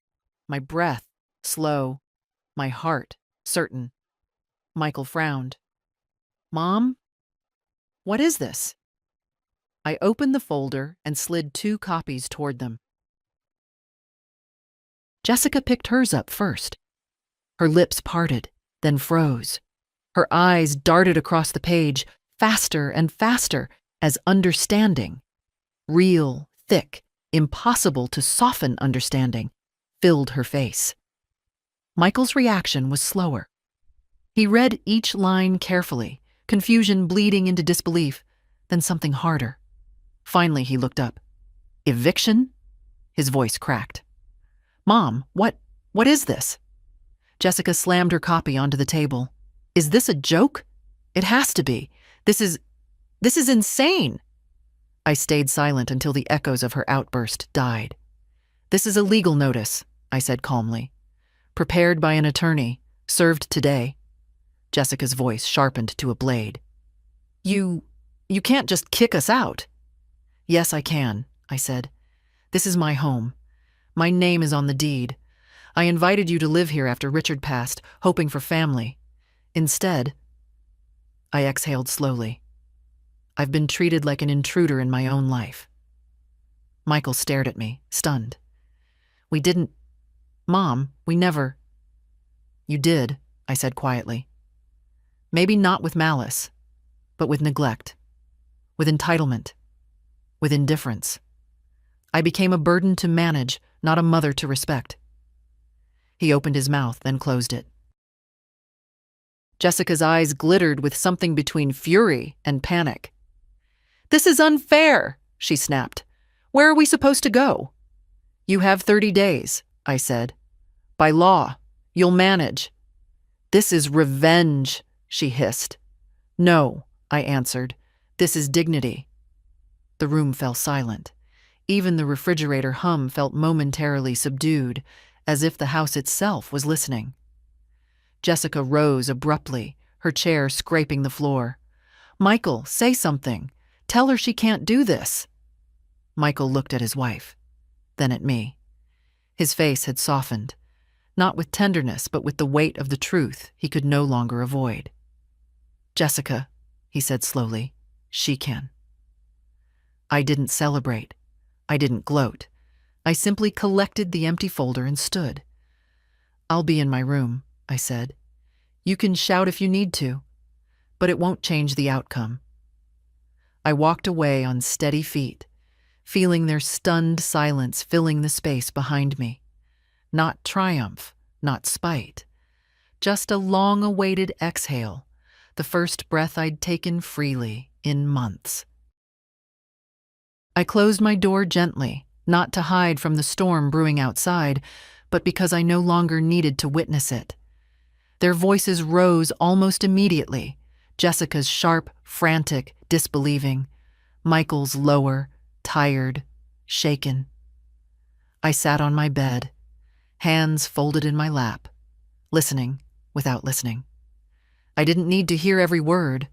My breath, slow. My heart, certain. Michael frowned. "Mom, what is this?" I opened the folder and slid 2 copies toward them. Jessica picked hers up first. Her lips parted, then froze. Her eyes darted across the page, faster and faster, as understanding, real, thick, impossible to soften understanding, filled her face. Michael's reaction was slower. He read each line carefully, confusion bleeding into disbelief, then something harder. Finally, he looked up. "Eviction?" His voice cracked. "Mom, what is this?" Jessica slammed her copy onto the table. "Is this a joke? It has to be. This is insane." I stayed silent until the echoes of her outburst died. "This is a legal notice," I said calmly. "Prepared by an attorney, served today." Jessica's voice sharpened to a blade. You can't just kick us out." "Yes, I can," I said. "This is my home. My name is on the deed. I invited you to live here after Richard passed, hoping for family. Instead," I exhaled slowly, "I've been treated like an intruder in my own life." Michael stared at me, stunned. Mom, we never." "You did," I said quietly. "Maybe not with malice, but with neglect, with entitlement, with indifference. I became a burden to manage, not a mother to respect." He opened his mouth, then closed it. Jessica's eyes glittered with something between fury and panic. "This is unfair," she snapped. "Where are we supposed to go?" "You have 30 days, I said. "By law, you'll manage." "This is revenge," she hissed. "No," I answered. "This is dignity." The room fell silent. Even the refrigerator hum felt momentarily subdued, as if the house itself was listening. Jessica rose abruptly, her chair scraping the floor. "Michael, say something. Tell her she can't do this." Michael looked at his wife, then at me. His face had softened, not with tenderness, but with the weight of the truth he could no longer avoid. "Jessica," he said slowly, "she can." I didn't celebrate. I didn't gloat. I simply collected the empty folder and stood. "I'll be in my room," I said. "You can shout if you need to, but it won't change the outcome." I walked away on steady feet, feeling their stunned silence filling the space behind me. Not triumph, not spite. Just a long-awaited exhale, the first breath I'd taken freely in months. I closed my door gently, not to hide from the storm brewing outside, but because I no longer needed to witness it. Their voices rose almost immediately, Jessica's sharp, frantic, disbelieving, Michael's lower, tired, shaken. I sat on my bed, hands folded in my lap, listening without listening. I didn't need to hear every word.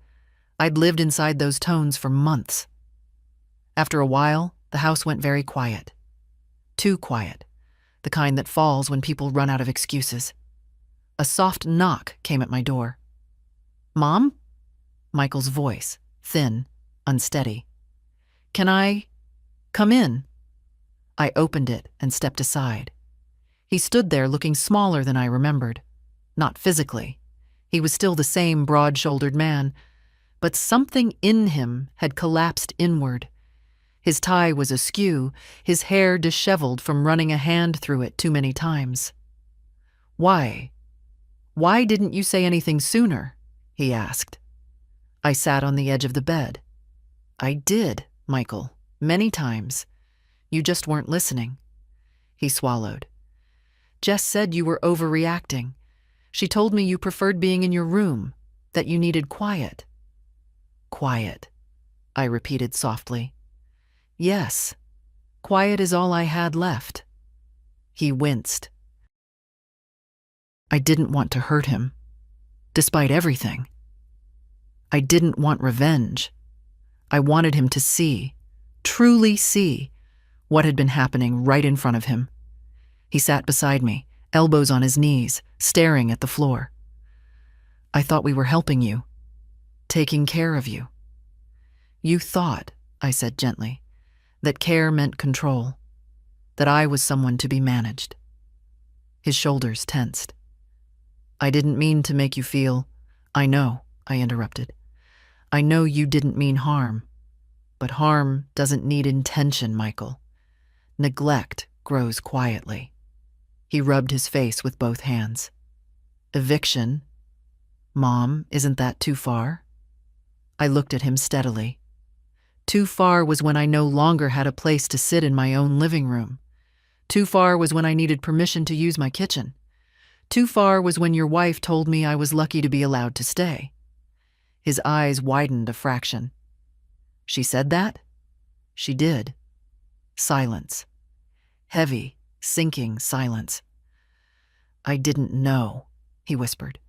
I'd lived inside those tones for months. After a while, the house went very quiet. Too quiet. The kind that falls when people run out of excuses. A soft knock came at my door. "Mom?" Michael's voice, thin, unsteady. "Can I come in?" I opened it and stepped aside. He stood there looking smaller than I remembered. Not physically. He was still the same broad-shouldered man, but something in him had collapsed inward. His tie was askew, his hair disheveled from running a hand through it too many times. "Why? Why didn't you say anything sooner?" he asked. I sat on the edge of the bed. "I did, Michael, many times. You just weren't listening." He swallowed. "Jess said you were overreacting. She told me you preferred being in your room, that you needed quiet." "Quiet," I repeated softly. "Yes, quiet is all I had left." He winced. I didn't want to hurt him, despite everything. I didn't want revenge. I wanted him to see, truly see, what had been happening right in front of him. He sat beside me, elbows on his knees, staring at the floor. "I thought we were helping you, taking care of you." "You thought," I said gently, "that care meant control, that I was someone to be managed." His shoulders tensed. "I didn't mean to make you feel—" "I know," I interrupted. "I know you didn't mean harm. But harm doesn't need intention, Michael. Neglect grows quietly." He rubbed his face with both hands. "Eviction? Mom, isn't that too far?" I looked at him steadily. Too far was when I no longer had a place to sit in my own living room. Too far was when I needed permission to use my kitchen. Too far was when your wife told me I was lucky to be allowed to stay. His eyes widened a fraction. "She said that?" "She did." Silence. Heavy, sinking silence. "I didn't know," he whispered.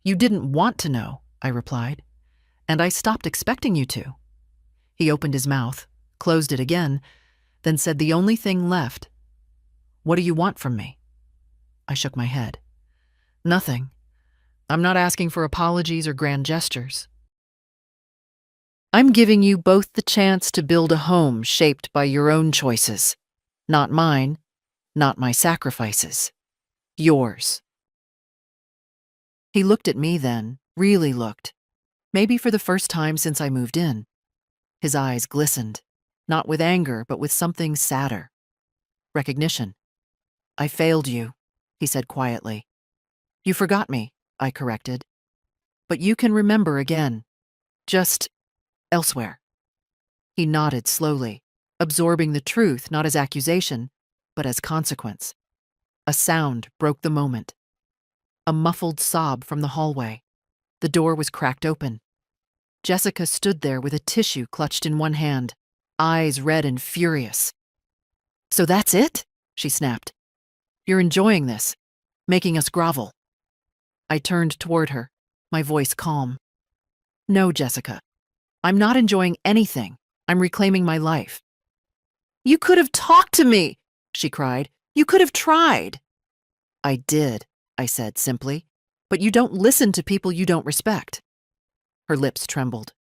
"You didn't want to know," I replied. "And I stopped expecting you to." He opened his mouth, closed it again, then said the only thing left. "What do you want from me?" I shook my head. "Nothing. I'm not asking for apologies or grand gestures. I'm giving you both the chance to build a home shaped by your own choices. Not mine, not my sacrifices. Yours." He looked at me then, really looked. Maybe for the first time since I moved in. His eyes glistened, not with anger, but with something sadder. Recognition. "I failed you," he said quietly. "You forgot me," I corrected. "But you can remember again. Just elsewhere." He nodded slowly, absorbing the truth not as accusation, but as consequence. A sound broke the moment. A muffled sob from the hallway. The door was cracked open. Jessica stood there with a tissue clutched in one hand, eyes red and furious. "So that's it?" she snapped. "You're enjoying this, making us grovel." I turned toward her, my voice calm. "No, Jessica. I'm not enjoying anything. I'm reclaiming my life." "You could have talked to me," she cried. "You could have tried." "I did," I said simply. "But you don't listen to people you don't respect." Her lips trembled.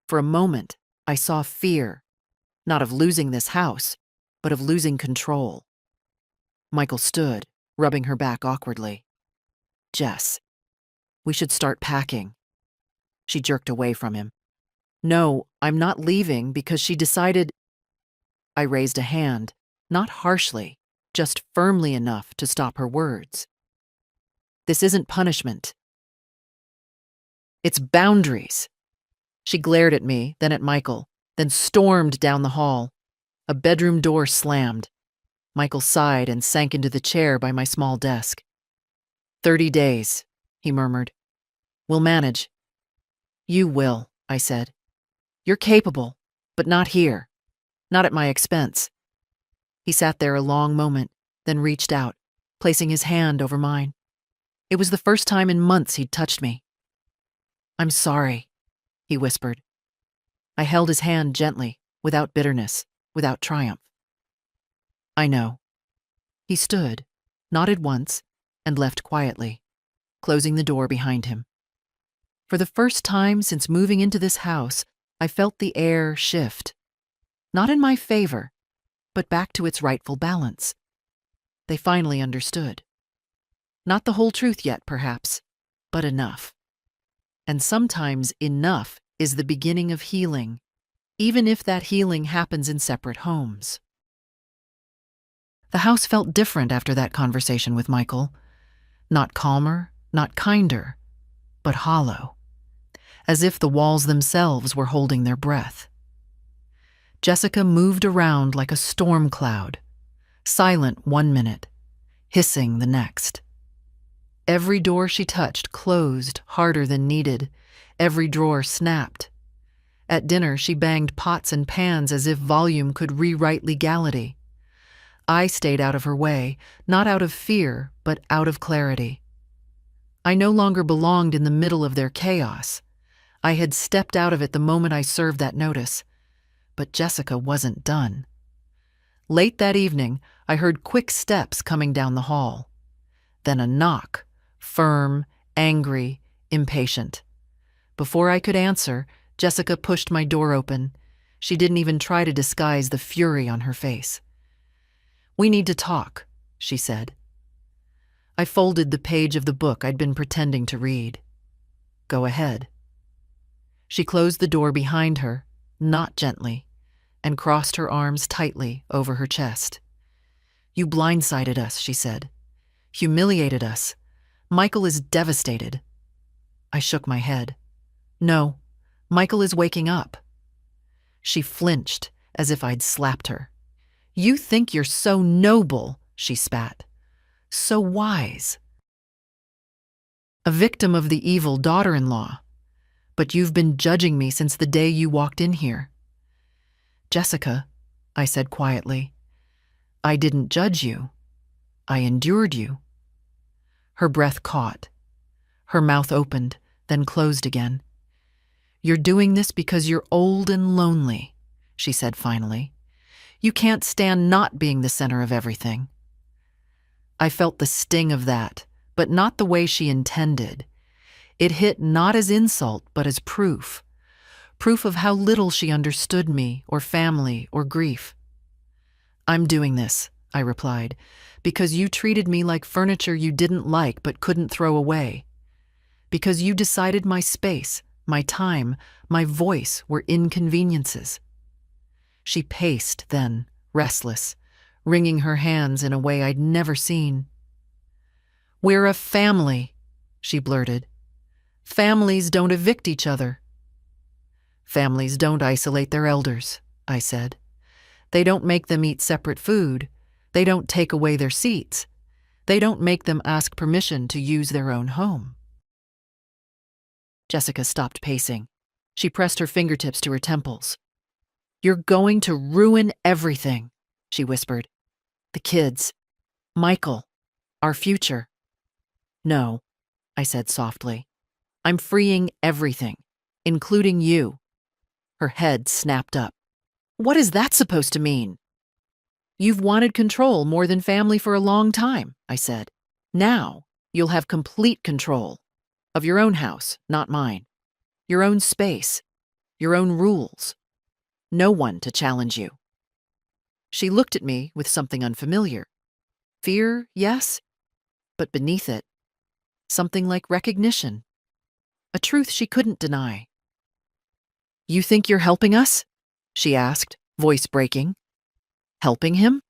For a moment, I saw fear, not of losing this house, but of losing control. Michael stood, rubbing her back awkwardly. "Jess, we should start packing." She jerked away from him. "No, I'm not leaving because she decided—" I raised a hand, not harshly, just firmly enough to stop her words. "This isn't punishment. It's boundaries." She glared at me, then at Michael, then stormed down the hall. A bedroom door slammed. Michael sighed and sank into the chair by my small desk. 30 days, he murmured. "We'll manage." "You will," I said. "You're capable, but not here. Not at my expense." He sat there a long moment, then reached out, placing his hand over mine. It was the first time in months he'd touched me. I'm sorry, he whispered. I held his hand gently, without bitterness, without triumph. I know. He stood, nodded once, and left quietly, closing the door behind him. For the first time since moving into this house, I felt the air shift. Not in my favor, but back to its rightful balance. They finally understood. Not the whole truth yet, perhaps, but enough. And sometimes enough is the beginning of healing, even if that healing happens in separate homes. The house felt different after that conversation with Michael. Not calmer, not kinder, but hollow, as if the walls themselves were holding their breath. Jessica moved around like a storm cloud, silent 1 minute, hissing the next. Every door she touched closed harder than needed. Every drawer snapped. At dinner, she banged pots and pans as if volume could rewrite legality. I stayed out of her way, not out of fear, but out of clarity. I no longer belonged in the middle of their chaos. I had stepped out of it the moment I served that notice. But Jessica wasn't done. Late that evening, I heard quick steps coming down the hall. Then a knock, firm, angry, impatient. Before I could answer, Jessica pushed my door open. She didn't even try to disguise the fury on her face. "We need to talk," she said. I folded the page of the book I'd been pretending to read. "Go ahead." She closed the door behind her, not gently, and crossed her arms tightly over her chest. "You blindsided us," she said. "Humiliated us. Michael is devastated." I shook my head. "No, Michael is waking up." She flinched as if I'd slapped her. "You think you're so noble," she spat. "So wise. A victim of the evil daughter-in-law. But you've been judging me since the day you walked in here." "Jessica," I said quietly, "I didn't judge you. I endured you." Her breath caught. Her mouth opened, then closed again. "You're doing this because you're old and lonely," she said finally. "You can't stand not being the center of everything." I felt the sting of that, but not the way she intended. It hit not as insult, but as proof. Proof of how little she understood me, or family, or grief. "I'm doing this," I replied, "because you treated me like furniture you didn't like but couldn't throw away. Because you decided my space, my time, my voice were inconveniences." She paced then, restless, wringing her hands in a way I'd never seen. "We're a family," she blurted. "Families don't evict each other." "Families don't isolate their elders," I said. "They don't make them eat separate food. They don't take away their seats. They don't make them ask permission to use their own home." Jessica stopped pacing. She pressed her fingertips to her temples. "You're going to ruin everything," she whispered. "The kids. Michael. Our future." "No," I said softly. "I'm freeing everything, including you." Her head snapped up. "What is that supposed to mean?" "You've wanted control more than family for a long time," I said. "Now you'll have complete control of your own house, not mine. Your own space, your own rules. No one to challenge you." She looked at me with something unfamiliar. Fear, yes, but beneath it, something like recognition. A truth she couldn't deny. "You think you're helping us?" she asked, voice breaking. "Helping him?"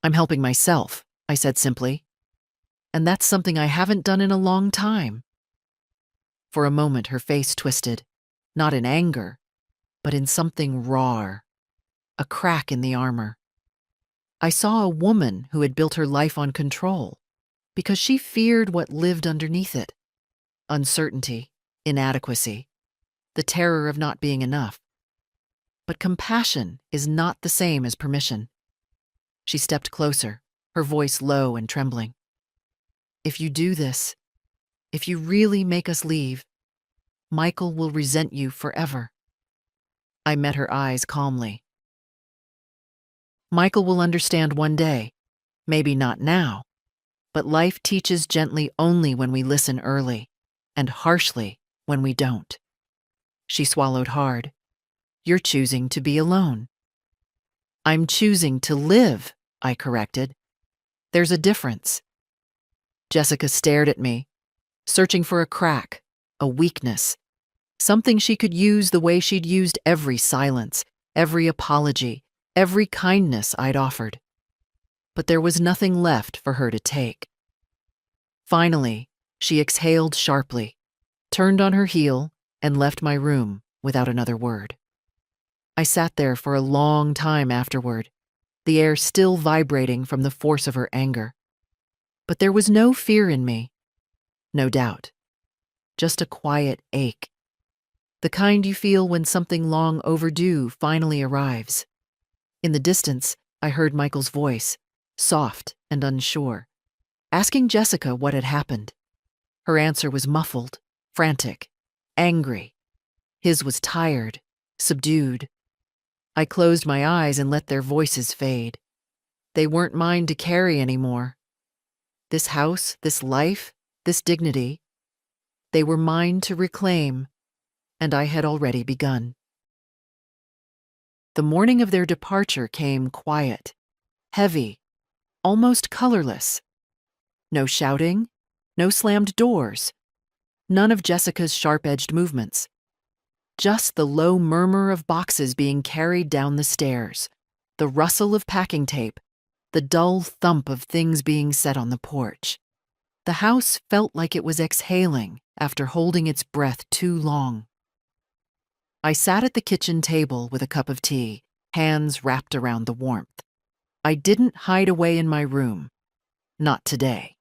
"I'm helping myself," I said simply. "And that's something I haven't done in a long time." For a moment her face twisted, not in anger, but in something raw, a crack in the armor. I saw a woman who had built her life on control, because she feared what lived underneath it. Uncertainty, inadequacy, the terror of not being enough. But compassion is not the same as permission. She stepped closer, her voice low and trembling. "If you do this, if you really make us leave, Michael will resent you forever. I met her eyes calmly. Michael will understand one day, maybe not now, but life teaches gently only when we listen early, and harshly when we don't. She swallowed hard. You're choosing to be alone. I'm choosing to live, I corrected. There's a difference. Jessica stared at me, searching for a crack, a weakness, something she could use the way she'd used every silence, every apology, every kindness I'd offered. But there was nothing left for her to take. Finally, she exhaled sharply, turned on her heel, and left my room without another word. I sat there for a long time afterward, the air still vibrating from the force of her anger. But there was no fear in me, no doubt, just a quiet ache, the kind you feel when something long overdue finally arrives. In the distance, I heard Michael's voice, soft and unsure, asking Jessica what had happened. Her answer was muffled, frantic, angry. His was tired, subdued. I closed my eyes and let their voices fade. They weren't mine to carry anymore. This house, this life, this dignity, they were mine to reclaim, and I had already begun. The morning of their departure came quiet, heavy, almost colorless. No shouting, no slammed doors, none of Jessica's sharp-edged movements. Just the low murmur of boxes being carried down the stairs, the rustle of packing tape, the dull thump of things being set on the porch. The house felt like it was exhaling after holding its breath too long. I sat at the kitchen table with a cup of tea, hands wrapped around the warmth. I didn't hide away in my room. Not today.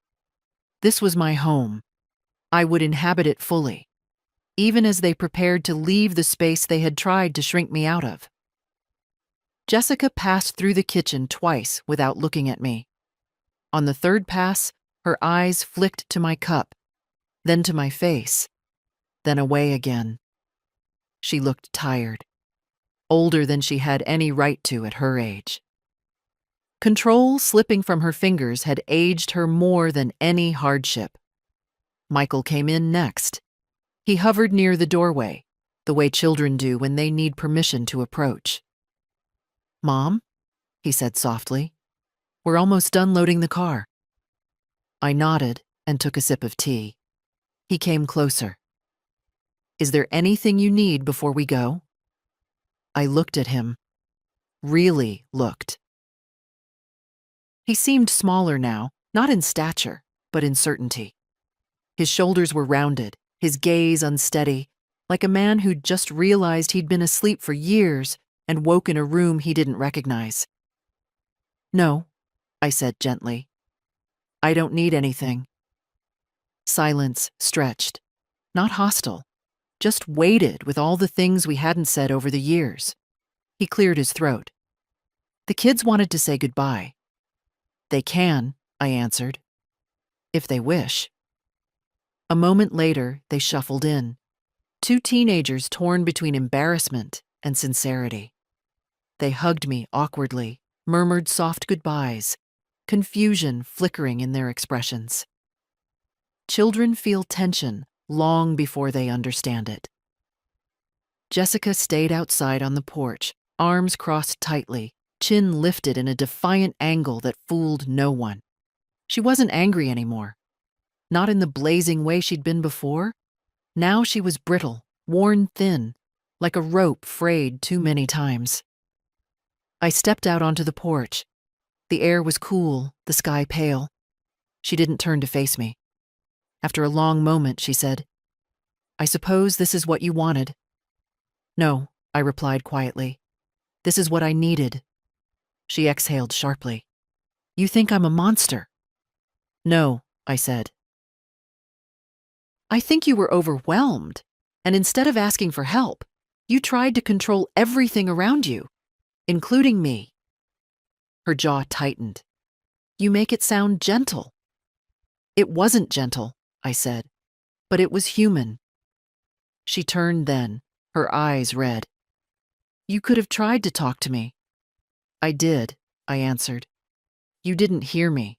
This was my home. I would inhabit it fully, even as they prepared to leave the space they had tried to shrink me out of. Jessica passed through the kitchen twice without looking at me. On the third pass, her eyes flicked to my cup, then to my face, then away again. She looked tired, older than she had any right to at her age. Control slipping from her fingers had aged her more than any hardship. Michael came in next. He hovered near the doorway, the way children do when they need permission to approach. "Mom," he said softly, "we're almost done loading the car." I nodded and took a sip of tea. He came closer. "Is there anything you need before we go?" I looked at him. Really looked. He seemed smaller now, not in stature, but in certainty. His shoulders were rounded, his gaze unsteady, like a man who'd just realized he'd been asleep for years and woke in a room he didn't recognize. "No," I said gently. "I don't need anything." Silence stretched, not hostile, just weighted with all the things we hadn't said over the years. He cleared his throat. "The kids wanted to say goodbye." "They can," I answered. "If they wish." A moment later, they shuffled in, two teenagers torn between embarrassment and sincerity. They hugged me awkwardly, murmured soft goodbyes, confusion flickering in their expressions. Children feel tension long before they understand it. Jessica stayed outside on the porch, arms crossed tightly, chin lifted in a defiant angle that fooled no one. She wasn't angry anymore. Not in the blazing way she'd been before. Now she was brittle, worn thin, like a rope frayed too many times. I stepped out onto the porch. The air was cool, the sky pale. She didn't turn to face me. After a long moment, she said, "I suppose this is what you wanted." "No," I replied quietly. "This is what I needed." She exhaled sharply. "You think I'm a monster?" "No," I said. "I think you were overwhelmed, and instead of asking for help, you tried to control everything around you, including me." Her jaw tightened. "You make it sound gentle." "It wasn't gentle," I said, "but it was human." She turned then, her eyes red. You could have tried to talk to me. I did, I answered. You didn't hear me.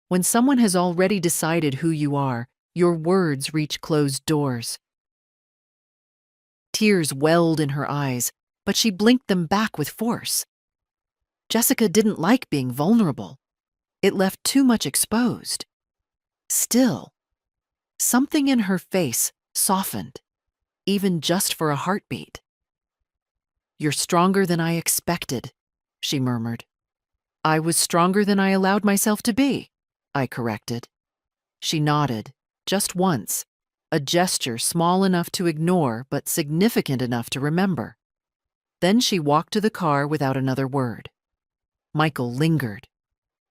When someone has already decided who you are, your words reach closed doors. Tears welled in her eyes, but she blinked them back with force. Jessica didn't like being vulnerable. It left too much exposed. Still, something in her face softened, even just for a heartbeat. You're stronger than I expected, she murmured. I was stronger than I allowed myself to be, I corrected. She nodded, just once, a gesture small enough to ignore but significant enough to remember. Then she walked to the car without another word. Michael lingered.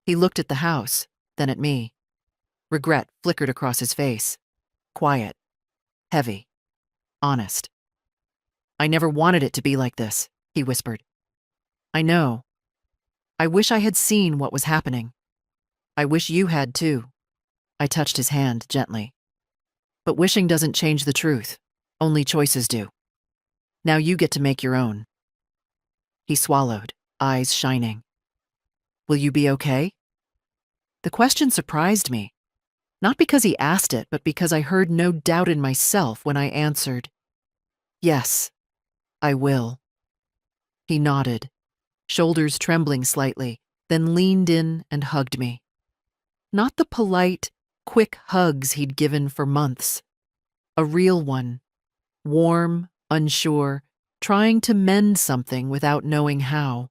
He looked at the house, then at me. Regret flickered across his face. Quiet, heavy, honest. I never wanted it to be like this, he whispered. I know. I wish I had seen what was happening. I wish you had too. I touched his hand gently. But wishing doesn't change the truth. Only choices do. Now you get to make your own. He swallowed, eyes shining. Will you be okay? The question surprised me. Not because he asked it, but because I heard no doubt in myself when I answered, yes, I will. He nodded, shoulders trembling slightly, then leaned in and hugged me. Not the polite, quick hugs he'd given for months. A real one, warm, unsure, trying to mend something without knowing how.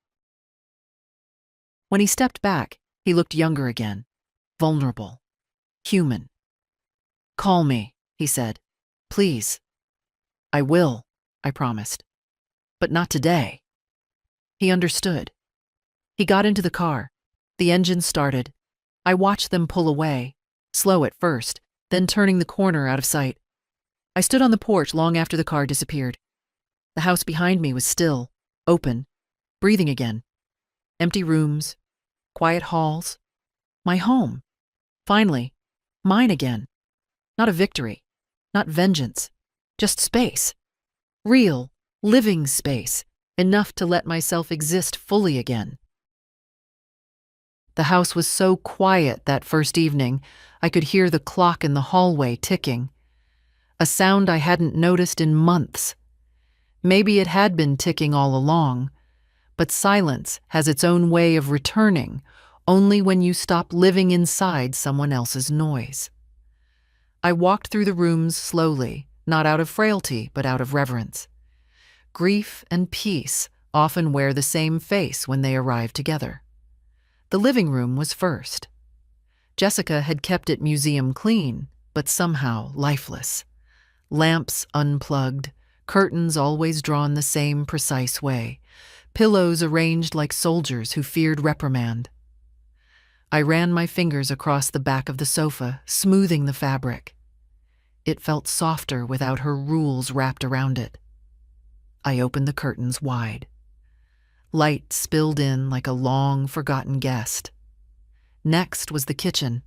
When he stepped back, he looked younger again, vulnerable, human. Call me, he said. Please. I will, I promised. But not today. He understood. He got into the car. The engine started. I watched them pull away, slow at first, then turning the corner out of sight. I stood on the porch long after the car disappeared. The house behind me was still, open, breathing again. Empty rooms, quiet halls. My home. Finally, mine again. Not a victory, not vengeance, just space. Real, living space, enough to let myself exist fully again. The house was so quiet that first evening, I could hear the clock in the hallway ticking. A sound I hadn't noticed in months. Maybe it had been ticking all along, but silence has its own way of returning only when you stop living inside someone else's noise. I walked through the rooms slowly, not out of frailty, but out of reverence. Grief and peace often wear the same face when they arrive together. The living room was first. Jessica had kept it museum clean, but somehow lifeless. Lamps unplugged, curtains always drawn the same precise way, pillows arranged like soldiers who feared reprimand. I ran my fingers across the back of the sofa, smoothing the fabric. It felt softer without her rules wrapped around it. I opened the curtains wide. Light spilled in like a long-forgotten guest. Next was the kitchen,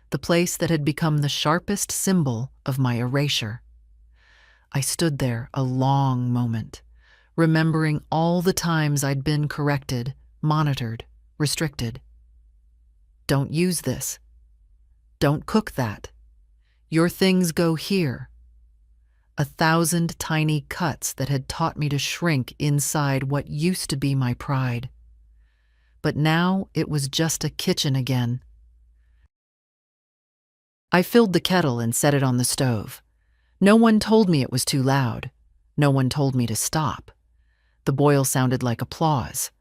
the place that had become the sharpest symbol of my erasure. I stood there a long moment, remembering all the times I'd been corrected, monitored, restricted. Don't use this. Don't cook that. Your things go here. 1,000 tiny cuts that had taught me to shrink inside what used to be my pride. But now it was just a kitchen again. I filled the kettle and set it on the stove. No one told me it was too loud. No one told me to stop. The boil sounded like applause.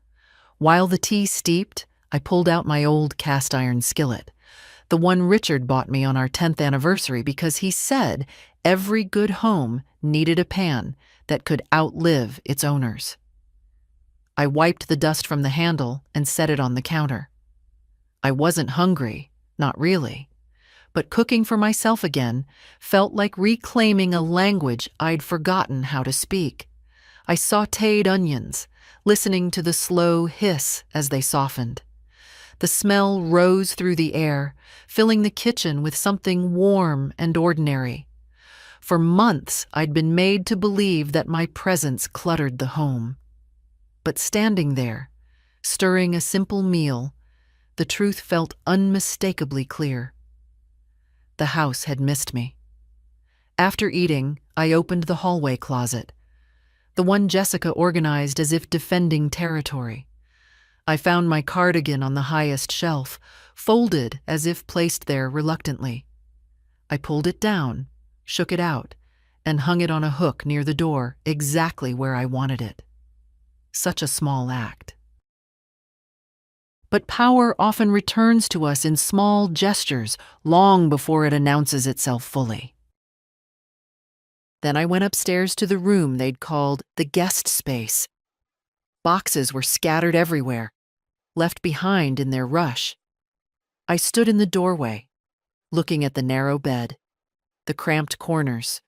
While the tea steeped, I pulled out my old cast-iron skillet, the one Richard bought me on our 10th anniversary because he said every good home needed a pan that could outlive its owners. I wiped the dust from the handle and set it on the counter. I wasn't hungry, not really, but cooking for myself again felt like reclaiming a language I'd forgotten how to speak. I sautéed onions, listening to the slow hiss as they softened. The smell rose through the air, filling the kitchen with something warm and ordinary. For months, I'd been made to believe that my presence cluttered the home. But standing there, stirring a simple meal, the truth felt unmistakably clear. The house had missed me. After eating, I opened the hallway closet, the one Jessica organized as if defending territory. I found my cardigan on the highest shelf, folded as if placed there reluctantly. I pulled it down, shook it out, and hung it on a hook near the door, exactly where I wanted it. Such a small act. But power often returns to us in small gestures long before it announces itself fully. Then I went upstairs to the room they'd called the guest space. Boxes were scattered everywhere, left behind in their rush. I stood in the doorway, looking at the narrow bed, the cramped corners,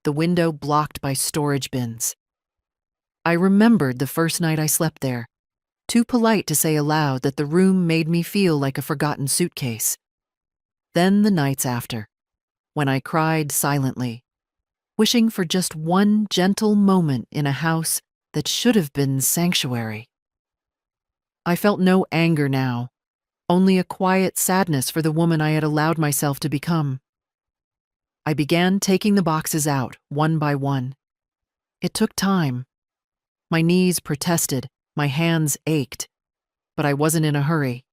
the window blocked by storage bins. I remembered the first night I slept there, too polite to say aloud that the room made me feel like a forgotten suitcase. Then the nights after, when I cried silently, wishing for just one gentle moment in a house that should have been sanctuary. I felt no anger now, only a quiet sadness for the woman I had allowed myself to become. I began taking the boxes out, one by one. It took time. My knees protested, my hands ached, but I wasn't in a hurry.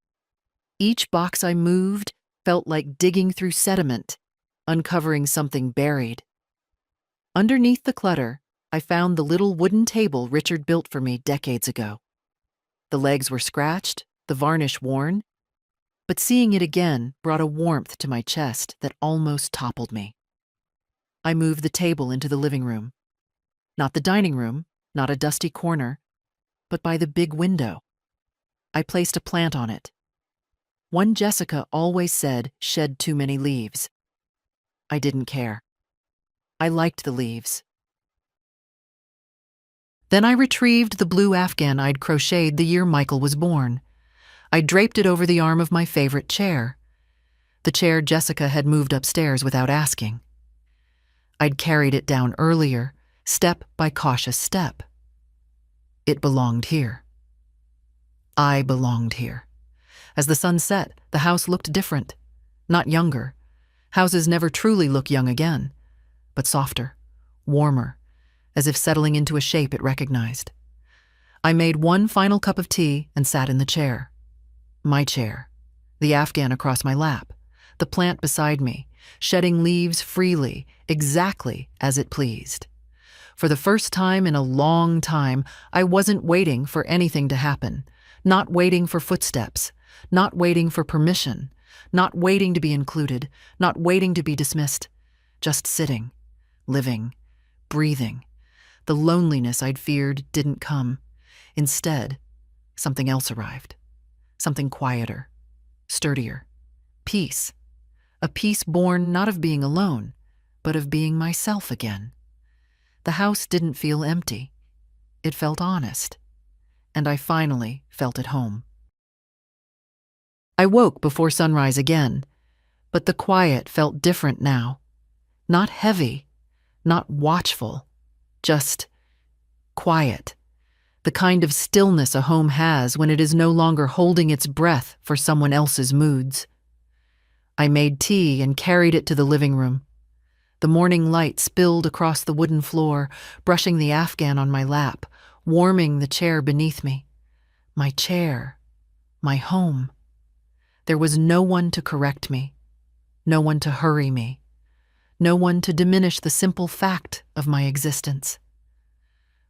Each box I moved felt like digging through sediment, uncovering something buried. Underneath the clutter, I found the little wooden table Richard built for me decades ago. The legs were scratched, the varnish worn, but seeing it again brought a warmth to my chest that almost toppled me. I moved the table into the living room. Not the dining room, not a dusty corner, but by the big window. I placed a plant on it. One Jessica always said shed too many leaves. I didn't care. I liked the leaves. Then I retrieved the blue afghan I'd crocheted the year Michael was born. I draped it over the arm of my favorite chair, the chair Jessica had moved upstairs without asking. I'd carried it down earlier, step by cautious step. It belonged here. I belonged here. As the sun set, the house looked different, not younger. Houses never truly look young again, but softer, warmer, as if settling into a shape it recognized. I made one final cup of tea and sat in the chair. My chair, the afghan across my lap, the plant beside me, shedding leaves freely, exactly as it pleased. For the first time in a long time, I wasn't waiting for anything to happen, not waiting for footsteps, not waiting for permission, not waiting to be included, not waiting to be dismissed, just sitting, living, breathing. The loneliness I'd feared didn't come. Instead, something else arrived, something quieter, sturdier, peace, a peace born not of being alone, but of being myself again. The house didn't feel empty. It felt honest, and I finally felt at home. I woke before sunrise again, but the quiet felt different now. Not heavy, not watchful, just quiet. The kind of stillness a home has when it is no longer holding its breath for someone else's moods. I made tea and carried it to the living room. The morning light spilled across the wooden floor, brushing the afghan on my lap, warming the chair beneath me. My chair, my home. There was no one to correct me, no one to hurry me, no one to diminish the simple fact of my existence.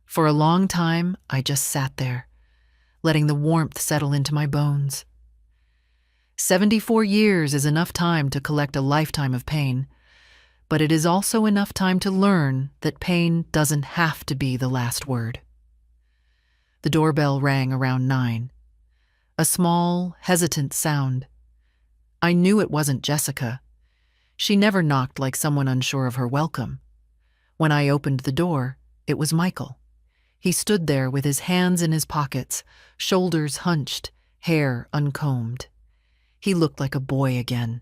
For a long time, I just sat there, letting the warmth settle into my bones. 74 years is enough time to collect a lifetime of pain, but it is also enough time to learn that pain doesn't have to be the last word. The doorbell rang around 9. A small, hesitant sound. I knew it wasn't Jessica. She never knocked like someone unsure of her welcome. When I opened the door, it was Michael. He stood there with his hands in his pockets, shoulders hunched, hair uncombed. He looked like a boy again.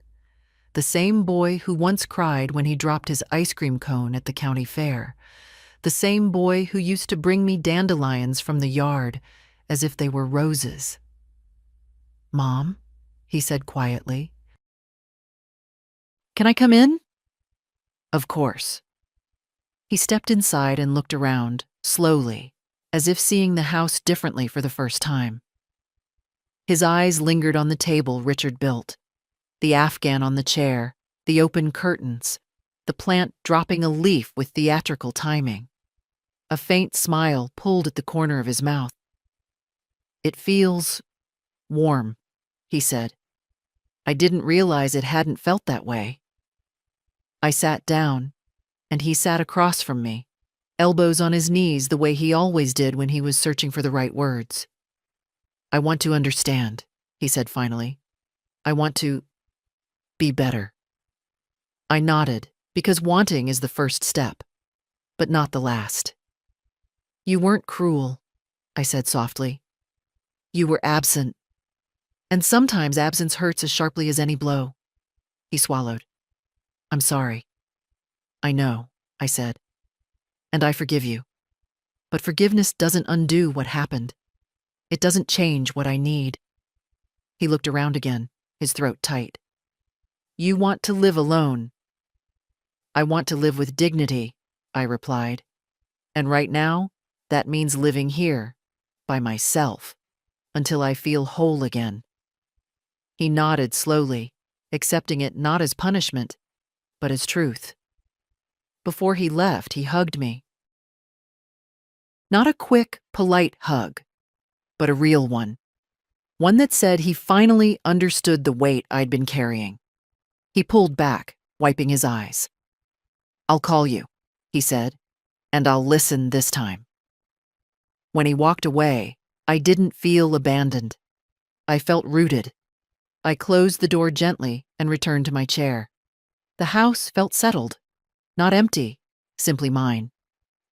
The same boy who once cried when he dropped his ice cream cone at the county fair. The same boy who used to bring me dandelions from the yard as if they were roses. "Mom," he said quietly, "can I come in?" Of course. He stepped inside and looked around, slowly, as if seeing the house differently for the first time. His eyes lingered on the table Richard built, the Afghan on the chair, the open curtains, the plant dropping a leaf with theatrical timing. A faint smile pulled at the corner of his mouth. "It feels warm," he said. "I didn't realize it hadn't felt that way." I sat down, and he sat across from me, elbows on his knees the way he always did when he was searching for the right words. "I want to understand," he said finally. "I want to be better." I nodded, because wanting is the first step, but not the last. "You weren't cruel," I said softly. "You were absent. And sometimes absence hurts as sharply as any blow." He swallowed. "I'm sorry." "I know," I said. "And I forgive you. But forgiveness doesn't undo what happened. It doesn't change what I need." He looked around again, his throat tight. "You want to live alone." "I want to live with dignity," I replied. "And right now, that means living here, by myself, until I feel whole again." He nodded slowly, accepting it not as punishment, but as truth. Before he left, he hugged me. Not a quick, polite hug, but a real one. One that said he finally understood the weight I'd been carrying. He pulled back, wiping his eyes. "I'll call you," he said, "and I'll listen this time." When he walked away, I didn't feel abandoned. I felt rooted. I closed the door gently and returned to my chair. The house felt settled, not empty, simply mine.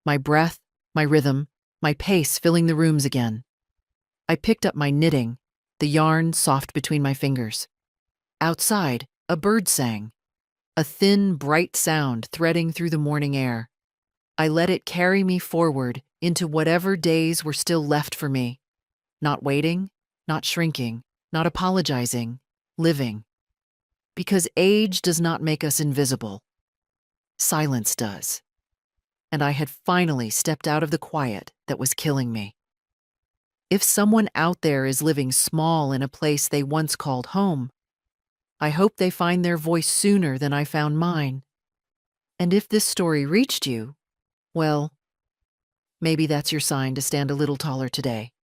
My breath, my rhythm, my pace filling the rooms again. I picked up my knitting, the yarn soft between my fingers. Outside, a bird sang, a thin, bright sound threading through the morning air. I let it carry me forward into whatever days were still left for me. Not waiting, not shrinking, not apologizing, living. Because age does not make us invisible. Silence does. And I had finally stepped out of the quiet that was killing me. If someone out there is living small in a place they once called home, I hope they find their voice sooner than I found mine. And if this story reached you, well, maybe that's your sign to stand a little taller today.